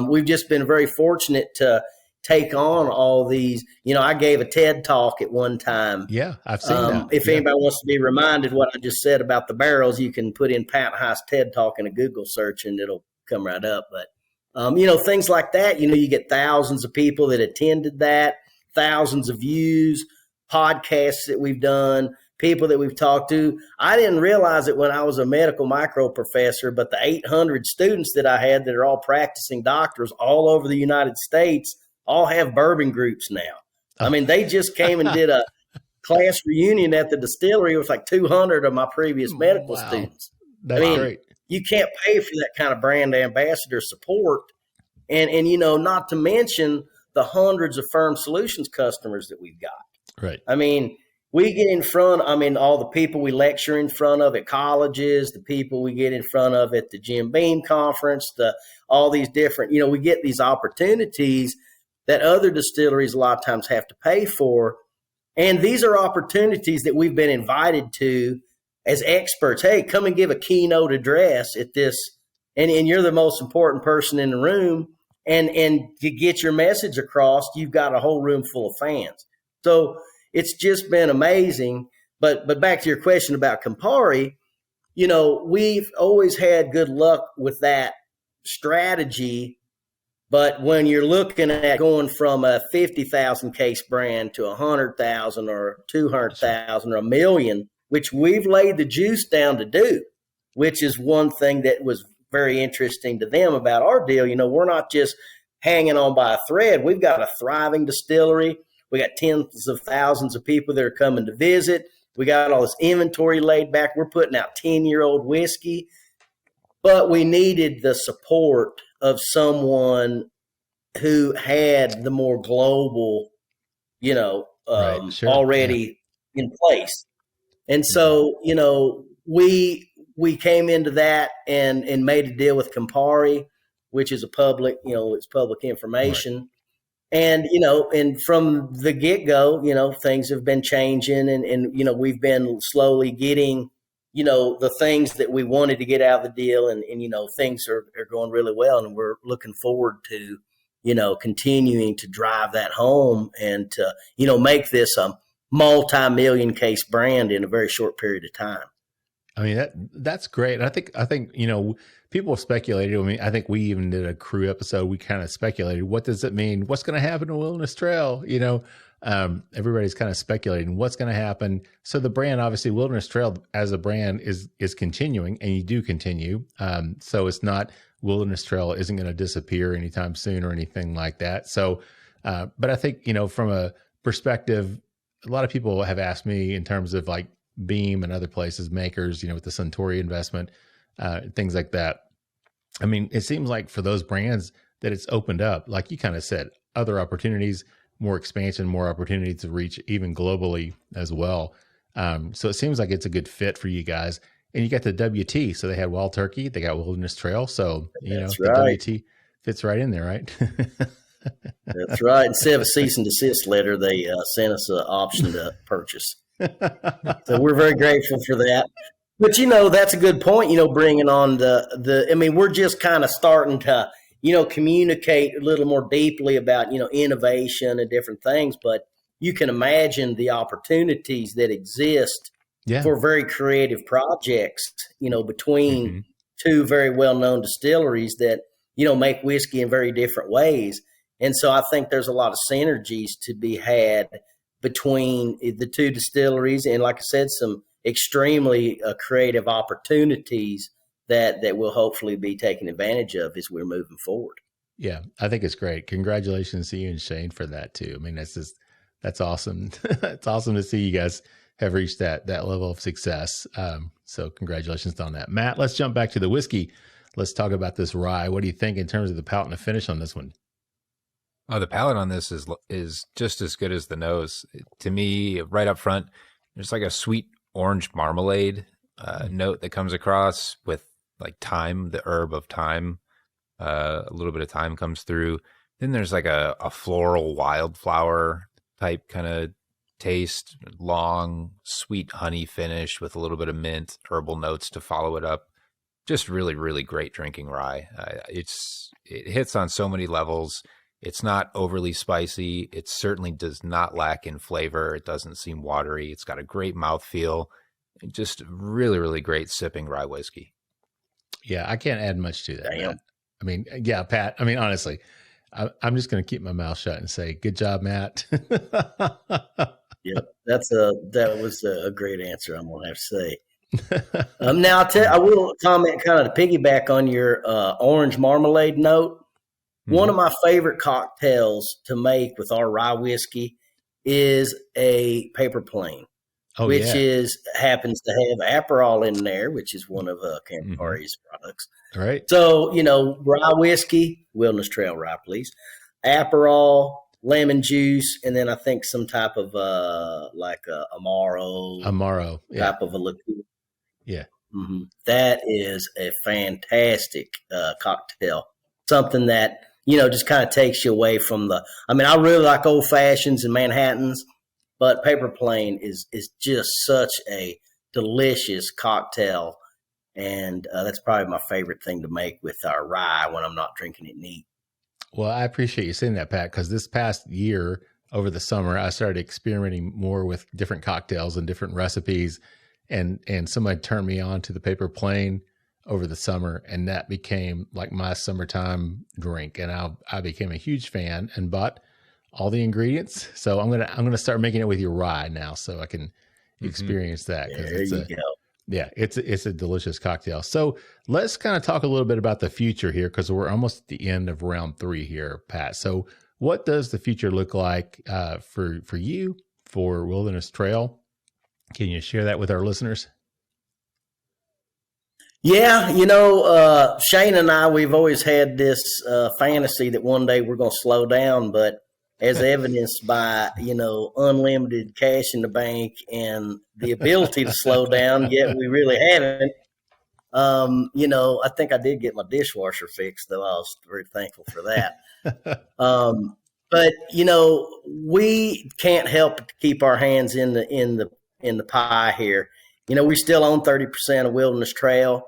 we've just been very fortunate to take on all these. I gave a TED talk at one time. Yeah, I've seen that. If anybody wants to be reminded what I just said about the barrels, you can put in Pat Heist TED talk in a Google search and it'll come right up. But, things like that, you get thousands of people that attended that, thousands of views, podcasts that we've done, people that we've talked to. I didn't realize it when I was a medical micro professor, but the 800 students that I had that are all practicing doctors all over the United States all have bourbon groups now. I mean, they just came and did a class reunion at the distillery with like 200 of my previous medical students. That's great. You can't pay for that kind of brand ambassador support. And not to mention the hundreds of Firm Solutions customers that we've got. Right. I mean, we get in front, all the people we lecture in front of at colleges, the people we get in front of at the Jim Beam conference, all these different, we get these opportunities that other distilleries a lot of times have to pay for. And these are opportunities that we've been invited to as experts. Hey, come and give a keynote address at this. And you're the most important person in the room. And to get your message across, you've got a whole room full of fans. So it's just been amazing. But back to your question about Campari, we've always had good luck with that strategy. But when you're looking at going from a 50,000 case brand to 100,000 or 200,000 or 1 million, which we've laid the juice down to do, which is one thing that was very interesting to them about our deal. We're not just hanging on by a thread. We've got a thriving distillery. We got tens of thousands of people that are coming to visit. We got all this inventory laid back. We're putting out 10-year-old whiskey. But we needed the support of someone who had the more global, already in place. And so, we came into that and made a deal with Campari, which is a public, it's public information. Right. And from the get-go, things have been changing and we've been slowly getting, the things that we wanted to get out of the deal and things are going really well. And we're looking forward to, continuing to drive that home and to, make this a multi-million case brand in a very short period of time. I mean, that's great. I think, people have speculated. I mean, I think we even did a crew episode. We kind of speculated, what does it mean? What's going to happen to Wilderness Trail? Everybody's kind of speculating what's going to happen. So the brand, obviously Wilderness Trail as a brand is continuing, and you do continue. So it's not, Wilderness Trail isn't going to disappear anytime soon or anything like that. So, but I think, from a perspective, a lot of people have asked me in terms of like Beam and other places, makers, with the Suntory investment, things like that. I mean, it seems like for those brands that it's opened up, like you kind of said, other opportunities, more expansion, more opportunity to reach even globally as well. So it seems like it's a good fit for you guys. And you got the WT, so they had Wild Turkey, they got Wilderness Trail, so That's the right. WT fits right in there, right? That's right. Instead of a cease and desist letter, they sent us an option to purchase. So we're very grateful for that. But, that's a good point, bringing on we're just kind of starting to, communicate a little more deeply about, innovation and different things. But you can imagine the opportunities that exist for very creative projects, between two very well-known distilleries that, make whiskey in very different ways. And so I think there's a lot of synergies to be had between the two distilleries. And like I said, some extremely creative opportunities that we'll hopefully be taking advantage of as we're moving forward. Yeah, I think it's great. Congratulations to you and Shane for that too. I mean, that's awesome. It's awesome to see you guys have reached that level of success. So congratulations on that. Matt, let's jump back to the whiskey. Let's talk about this rye. What do you think in terms of the palate and the finish on this one? Oh, the palate on this is just as good as the nose. To me, right up front, there's like a sweet orange marmalade note that comes across with like thyme, the herb of thyme. A little bit of thyme comes through. Then there's like a floral wildflower type kind of taste, long, sweet honey finish with a little bit of mint, herbal notes to follow it up. Just really, really great drinking rye. It hits on so many levels. It's not overly spicy. It certainly does not lack in flavor. It doesn't seem watery. It's got a great mouthfeel. Just really, really great sipping rye whiskey. Yeah, I can't add much to that. Matt. I mean, yeah, Pat. I mean, honestly, I'm just going to keep my mouth shut and say, good job, Matt. Yeah, that was a great answer, I'm going to have to say. Now, I will comment kind of to piggyback on your orange marmalade note. One of my favorite cocktails to make with our rye whiskey is a paper plane, which happens to have Aperol in there, which is one of Campari's products. All right. So, rye whiskey, Wilderness Trail Rye, please, Aperol, lemon juice, and then I think some type of like a Amaro type of a liqueur. Yeah. Mm-hmm. That is a fantastic cocktail. Something that, just kind of takes you away from I really like old fashions and Manhattans, but paper plane is just such a delicious cocktail. And that's probably my favorite thing to make with our rye when I'm not drinking it neat. Well, I appreciate you saying that, Pat, because this past year over the summer, I started experimenting more with different cocktails and different recipes. And somebody turned me on to the paper plane over the summer, and that became like my summertime drink. And I became a huge fan and bought all the ingredients. So I'm gonna start making it with your rye now, so I can experience that. There you go. Yeah, it's a delicious cocktail. So let's kind of talk a little bit about the future here, because we're almost at the end of round 3 here, Pat. So what does the future look like for you, for Wilderness Trail? Can you share that with our listeners? Yeah, Shane and I, we've always had this fantasy that one day we're going to slow down, but as evidenced by, unlimited cash in the bank and the ability to slow down, yet we really haven't. I think I did get my dishwasher fixed, though I was very thankful for that. But, we can't help but keep our hands in the pie here. We still own 30% of Wilderness Trail.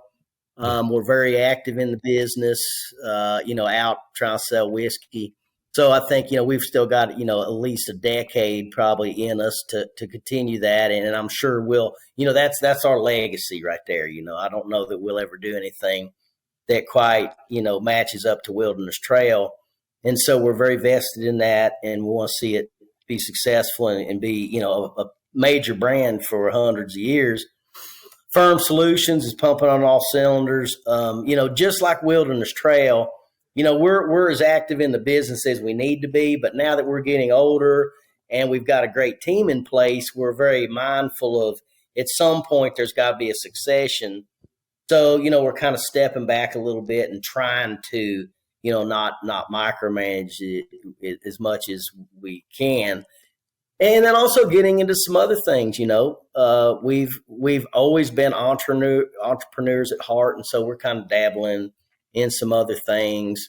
We're very active in the business, out trying to sell whiskey. So I think, we've still got, at least a decade probably in us to continue that. And I'm sure we'll, that's our legacy right there. I don't know that we'll ever do anything that quite, matches up to Wilderness Trail. And so we're very vested in that, and we want to see it be successful and be, a major brand for hundreds of years. Firm Solutions is pumping on all cylinders. Just like Wilderness Trail, we're as active in the business as we need to be, but now that we're getting older and we've got a great team in place, we're very mindful of at some point there's got to be a succession. So, we're kind of stepping back a little bit and trying to, not micromanage it as much as we can. And then also getting into some other things, we've always been entrepreneurs at heart. And so we're kind of dabbling in some other things,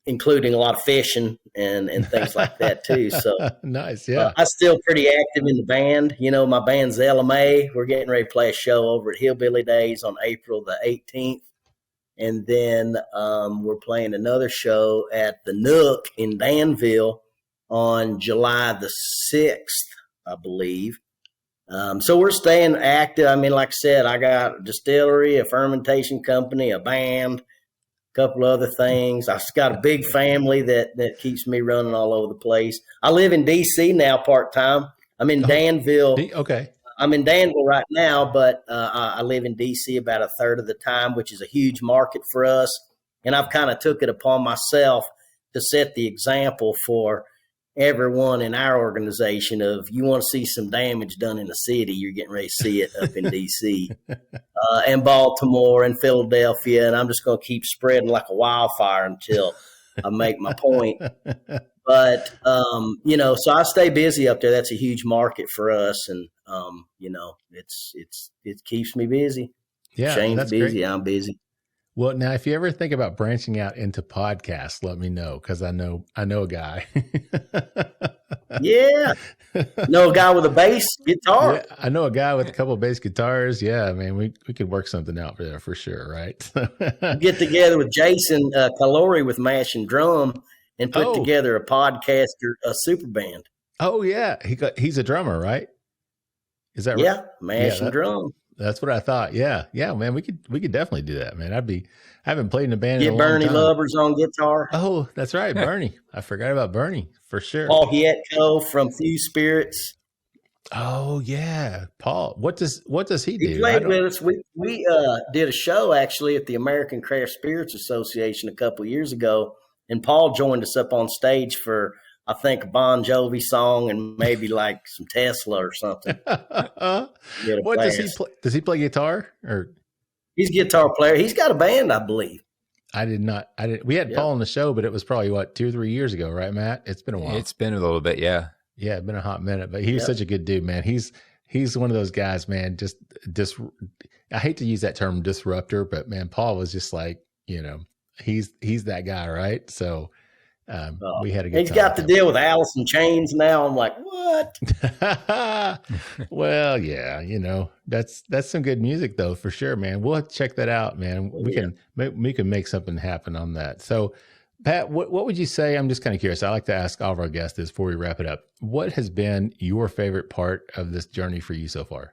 including a lot of fishing and things like that too. So nice. Yeah. I'm still pretty active in the band. My band's LMA. We're getting ready to play a show over at Hillbilly Days on April the 18th. And then we're playing another show at the Nook in Danville on July the 6th, I believe. So we're staying active. I mean, like I said, I got a distillery, a fermentation company, a band, a couple of other things. I've got a big family that keeps me running all over the place. I live in D.C. now part-time. I'm in Danville. Okay. I'm in Danville right now, but I live in D.C. about a third of the time, which is a huge market for us. And I've kind of took it upon myself to set the example for everyone in our organization of, you want to see some damage done in the city, you're getting ready to see it up in D.C. And Baltimore and Philadelphia. And I'm just going to keep spreading like a wildfire until I make my point. But, so I stay busy up there. That's a huge market for us. And, it keeps me busy. Yeah. Shane's busy. Great. I'm busy. Well, now, if you ever think about branching out into podcasts, let me know, because I know a guy. Yeah. Know a guy with a bass guitar. Yeah, I know a guy with a couple of bass guitars. Yeah, man, we could work something out there for sure, right? Get together with Jason Calori with Mash and Drum and put together a podcast or a super band. Oh yeah, he's a drummer, right? Is that right? Yeah, Mash and Drum. That's what I thought. Yeah, man, we could definitely do that, man. I haven't played in a band in a long Bernie time. Lovers on guitar. Oh, that's right, Bernie. I forgot about Bernie for sure. Paul Hietko from Few Spirits. Oh yeah, Paul. What does he do? He played with us. We did a show actually at the American Craft Spirits Association a couple of years ago, and Paul joined us up on stage for, I think, a Bon Jovi song and maybe like some Tesla or something. What does he play? Does he play guitar or? He's a guitar player. He's got a band, I believe. I didn't. We had Paul on the show, but it was probably 2 or 3 years ago, right, Matt? It's been a while. It's been a little bit, yeah. Yeah, it's been a hot minute, but he was such a good dude, man. He's one of those guys, man. I hate to use that term disruptor, but man, Paul was just like, he's that guy, right? So we had a good He's time. got to deal with Alice in Chains now. I'm like, what? Well, yeah, that's some good music though, for sure, man. We'll have to check that out, man. We can make something happen on that. So, Pat, what would you say? I'm just kind of curious. I like to ask all of our guests this before we wrap it up. What has been your favorite part of this journey for you so far?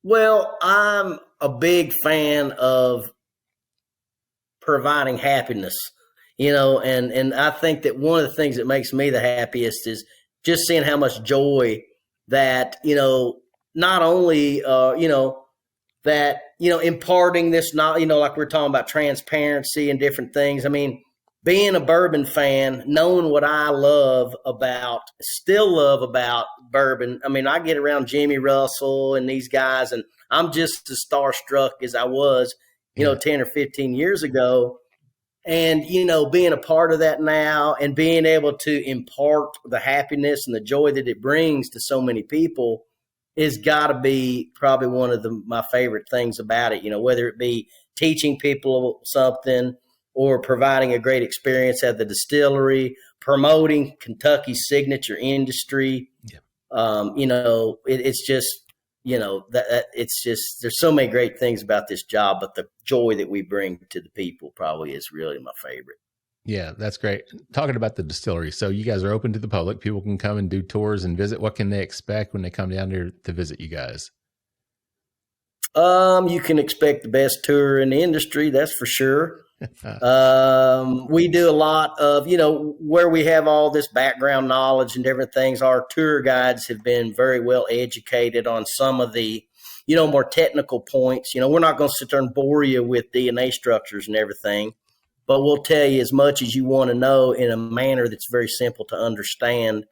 Well, I'm a big fan of providing happiness, and I think that one of the things that makes me the happiest is just seeing how much joy that, not only, that, imparting this, not, like we're talking about transparency and different things. I mean, being a bourbon fan, knowing what I still love about bourbon. I mean, I get around Jimmy Russell and these guys, and I'm just as starstruck as I was, 10 or 15 years ago. And, being a part of that now and being able to impart the happiness and the joy that it brings to so many people is got to be probably one of my favorite things about it, whether it be teaching people something or providing a great experience at the distillery, promoting Kentucky's signature industry. Yeah. It's just, it's just, there's so many great things about this job, but the joy that we bring to the people probably is really my favorite. Yeah, that's great. Talking about the distillery. So you guys are open to the public. People can come and do tours and visit. What can they expect when they come down there to visit you guys? You can expect the best tour in the industry. That's for sure. We do a lot of, where we have all this background knowledge and different things. Our tour guides have been very well educated on some of the, more technical points. We're not going to sit there and bore you with DNA structures and everything, but we'll tell you as much as you want to know in a manner that's very simple to understand.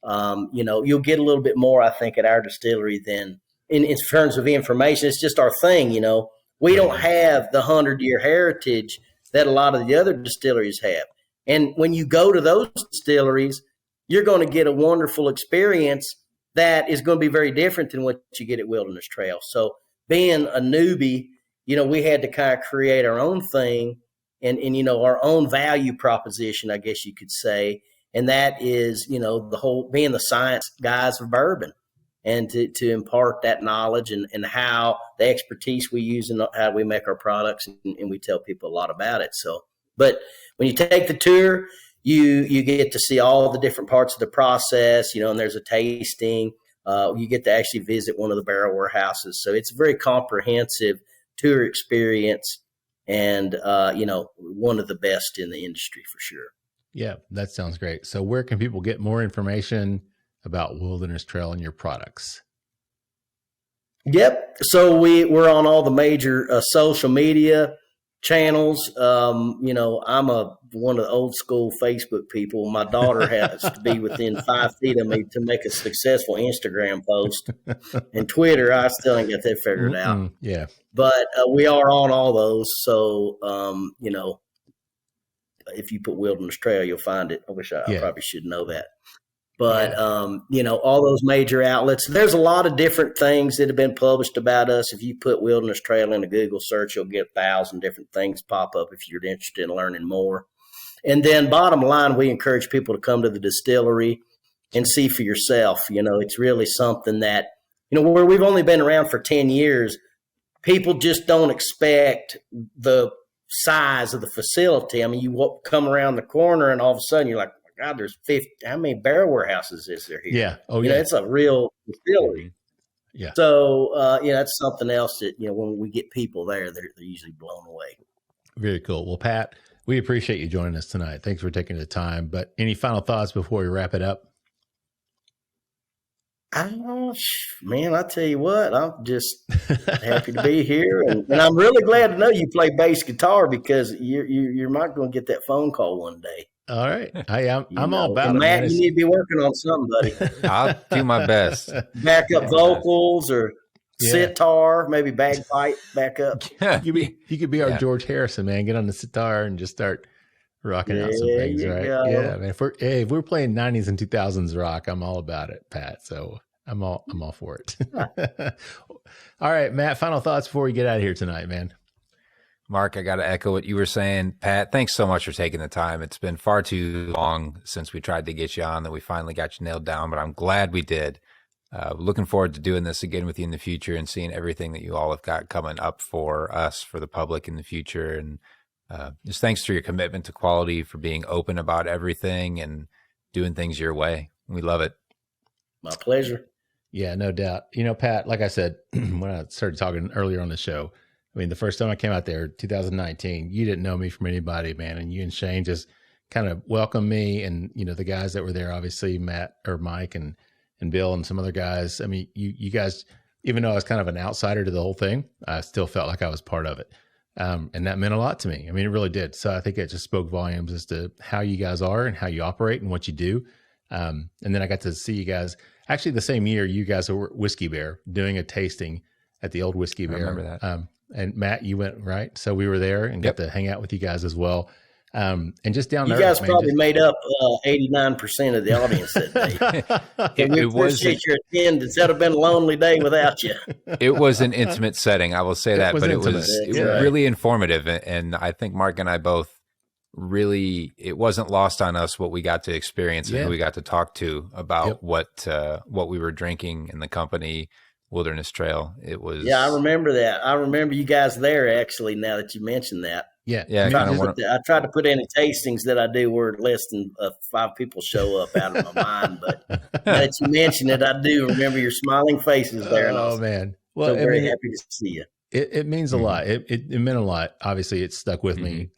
You'll get a little bit more, I think, at our distillery than in terms of information. It's just our thing, you know. We don't have the 100-year heritage that a lot of the other distilleries have. And when you go to those distilleries, you're going to get a wonderful experience that is going to be very different than what you get at Wilderness Trail. So being a newbie, you know, we had to kind of create our own thing and you know, our own value proposition, I guess you could say. And that is, you know, the whole being the science guys of bourbon, and to impart that knowledge and how the expertise we use and how we make our products, and we tell people a lot about it. So, but when you take the tour, you get to see all the different parts of the process, you know, and there's a tasting. You get to actually visit one of the barrel warehouses. So it's a very comprehensive tour experience, and, you know, one of the best in the industry for sure. Yeah, that sounds great. So where can people get more information about Wilderness Trail and your products? Yep. So we're on all the major social media channels. You know, I'm one of the old school Facebook people. My daughter has to be within 5 feet of me to make a successful Instagram post. And Twitter, I still ain't got that figured out. Yeah. But we are on all those. So, you know, if you put Wilderness Trail, you'll find it. I wish I probably should know that. But, you know, all those major outlets, there's a lot of different things that have been published about us. If you put Wilderness Trail in a Google search, you'll get 1,000 different things pop up if you're interested in learning more. And then bottom line, we encourage people to come to the distillery and see for yourself. You know, it's really something that, you know, where we've only been around for 10 years, people just don't expect the size of the facility. I mean, you come around the corner and all of a sudden you're like, God, there's 50. How many barrel warehouses is there here? Yeah. Oh, you yeah. know, it's a real distillery. Yeah. So, you know, that's something else that, you know, when we get people there, they're usually blown away. Very cool. Well, Pat, we appreciate you joining us tonight. Thanks for taking the time. But any final thoughts before we wrap it up? Man, I tell you what, I'm just happy to be here, and I'm really glad to know you play bass guitar, because you're not going to get that phone call one day. All right, I'm all about and it. Matt, man. you need to be working on something, buddy. I'll do my best. Backup vocals or sitar, maybe bagpipe backup. You could be our George Harrison, man. Get on the sitar and just start rocking out some things, right? Go. Yeah, man. If we're playing 90s and 2000s rock, I'm all about it, Pat. So I'm all for it. All right, Matt, final thoughts before we get out of here tonight, man. Mark, I got to echo what you were saying. Pat, thanks so much for taking the time. It's been far too long since we tried to get you on that we finally got you nailed down, but I'm glad we did. Looking forward to doing this again with you in the future and seeing everything that you all have got coming up for us, for the public in the future. And just thanks for your commitment to quality, for being open about everything and doing things your way. We love it. My pleasure. Yeah, no doubt. You know, Pat, like I said, when I started talking earlier on the show, I mean, the first time I came out there, 2019, you didn't know me from anybody, man. And you and Shane just kind of welcomed me. And, you know, the guys that were there, obviously Matt or Mike and Bill and some other guys. I mean, you guys, even though I was kind of an outsider to the whole thing, I still felt like I was part of it. And that meant a lot to me. I mean, it really did. So I think it just spoke volumes as to how you guys are and how you operate and what you do. And then I got to see you guys, actually the same year, you guys were at Whiskey Bear doing a tasting at the old Whiskey Bear. I remember that. And Matt, you went, right? So we were there and got to hang out with you guys as well. And just down there. You guys probably made up 89% of the audience that day. We appreciate your attendance. That would have been a lonely day without you. It was an intimate setting, I will say that, but it was right. really informative. And I think Mark and I both really, it wasn't lost on us what we got to experience and who we got to talk to about what we were drinking in the company. Wilderness Trail. It was. Yeah, I remember that. I remember you guys there, actually, now that you mentioned that. Yeah. I tried to put any tastings that I do where less than 5 people show up out of my mind. But now that you mentioned it, I do remember your smiling faces there. Oh, man. Well, so very happy to see you. It means a lot. It meant a lot. Obviously, it stuck with me.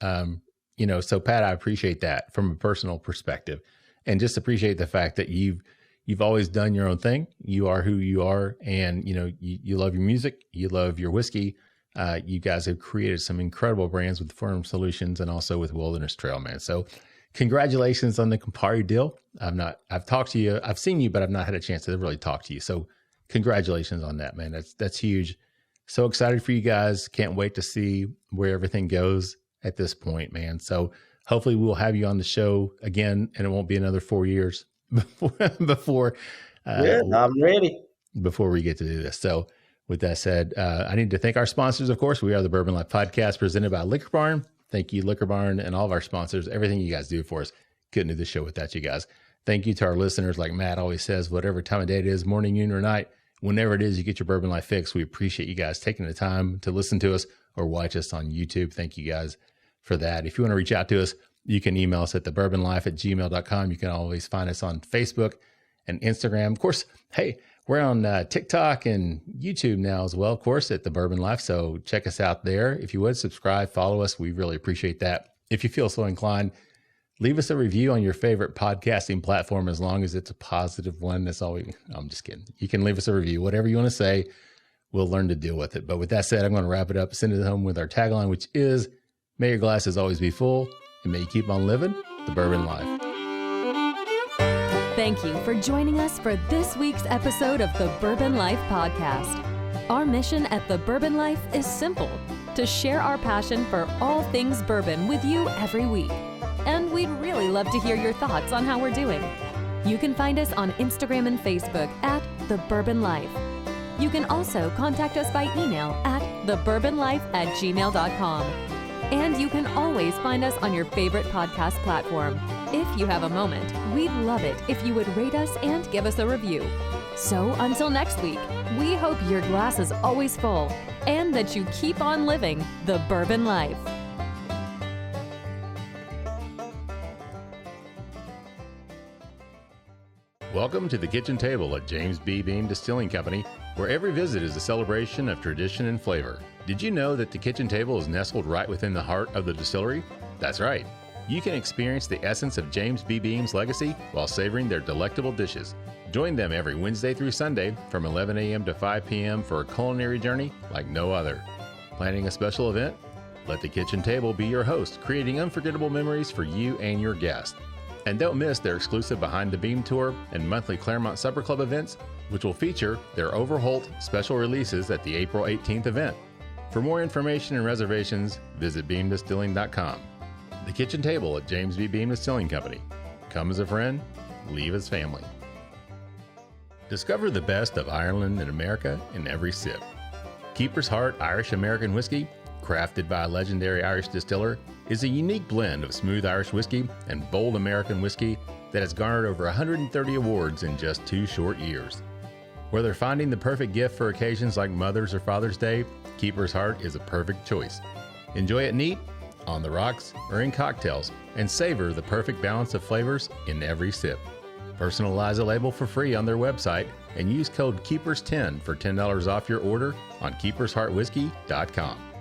You know, so Pat, I appreciate that from a personal perspective, and just appreciate the fact that you've always done your own thing. You are who you are. And, you know, you love your music. You love your whiskey. You guys have created some incredible brands with Firm Solutions and also with Wilderness Trail, man. So congratulations on the Campari deal. I've talked to you. I've seen you, but I've not had a chance to really talk to you. So congratulations on that, man. That's huge. So excited for you guys. Can't wait to see where everything goes at this point, man. So hopefully we'll have you on the show again, and it won't be another 4 years before I'm ready. Before we get to do this. So with that said, I need to thank our sponsors, of course. We are the Bourbon Life Podcast presented by Liquor Barn. Thank you, Liquor Barn, and all of our sponsors. Everything you guys do for us. Couldn't do the show without you guys. Thank you to our listeners. Like Matt always says, whatever time of day it is, morning, noon, or night, whenever it is you get your Bourbon Life fix, we appreciate you guys taking the time to listen to us or watch us on YouTube. Thank you guys for that. If you want to reach out to us, you can email us at thebourbonlife@gmail.com. You can always find us on Facebook and Instagram. Of course, hey, we're on TikTok and YouTube now as well, of course, at The Bourbon Life. So check us out there. If you would, subscribe, follow us. We really appreciate that. If you feel so inclined, leave us a review on your favorite podcasting platform, as long as it's a positive one. That's all I'm just kidding. You can leave us a review, whatever you want to say. We'll learn to deal with it. But with that said, I'm going to wrap it up, send it home with our tagline, which is, may your glasses always be full, and may you keep on living the Bourbon Life. Thank you for joining us for this week's episode of the Bourbon Life Podcast. Our mission at the Bourbon Life is simple: to share our passion for all things bourbon with you every week. And we'd really love to hear your thoughts on how we're doing. You can find us on Instagram and Facebook at The Bourbon Life. You can also contact us by email at thebourbonlife@gmail.com. And you can always find us on your favorite podcast platform. If you have a moment, we'd love it if you would rate us and give us a review. So until next week, we hope your glass is always full and that you keep on living the Bourbon Life. Welcome to the kitchen table at James B. Beam Distilling Company, where every visit is a celebration of tradition and flavor. Did you know that the kitchen table is nestled right within the heart of the distillery? That's right. You can experience the essence of James B. Beam's legacy while savoring their delectable dishes. Join them every Wednesday through Sunday from 11 a.m. to 5 p.m. for a culinary journey like no other. Planning a special event? Let the kitchen table be your host, creating unforgettable memories for you and your guests. And don't miss their exclusive Behind the Beam tour and monthly Claremont Supper Club events, which will feature their Overholt special releases at the April 18th event. For more information and reservations, visit beamdistilling.com. The kitchen table at James B. Beam Distilling Company. Come as a friend, leave as family. Discover the best of Ireland and America in every sip. Keeper's Heart Irish American Whiskey, crafted by a legendary Irish distiller, is a unique blend of smooth Irish whiskey and bold American whiskey that has garnered over 130 awards in just 2 short years. Whether finding the perfect gift for occasions like Mother's or Father's Day, Keeper's Heart is a perfect choice. Enjoy it neat, on the rocks, or in cocktails, and savor the perfect balance of flavors in every sip. Personalize a label for free on their website and use code KEEPERS10 for $10 off your order on keepersheartwhiskey.com.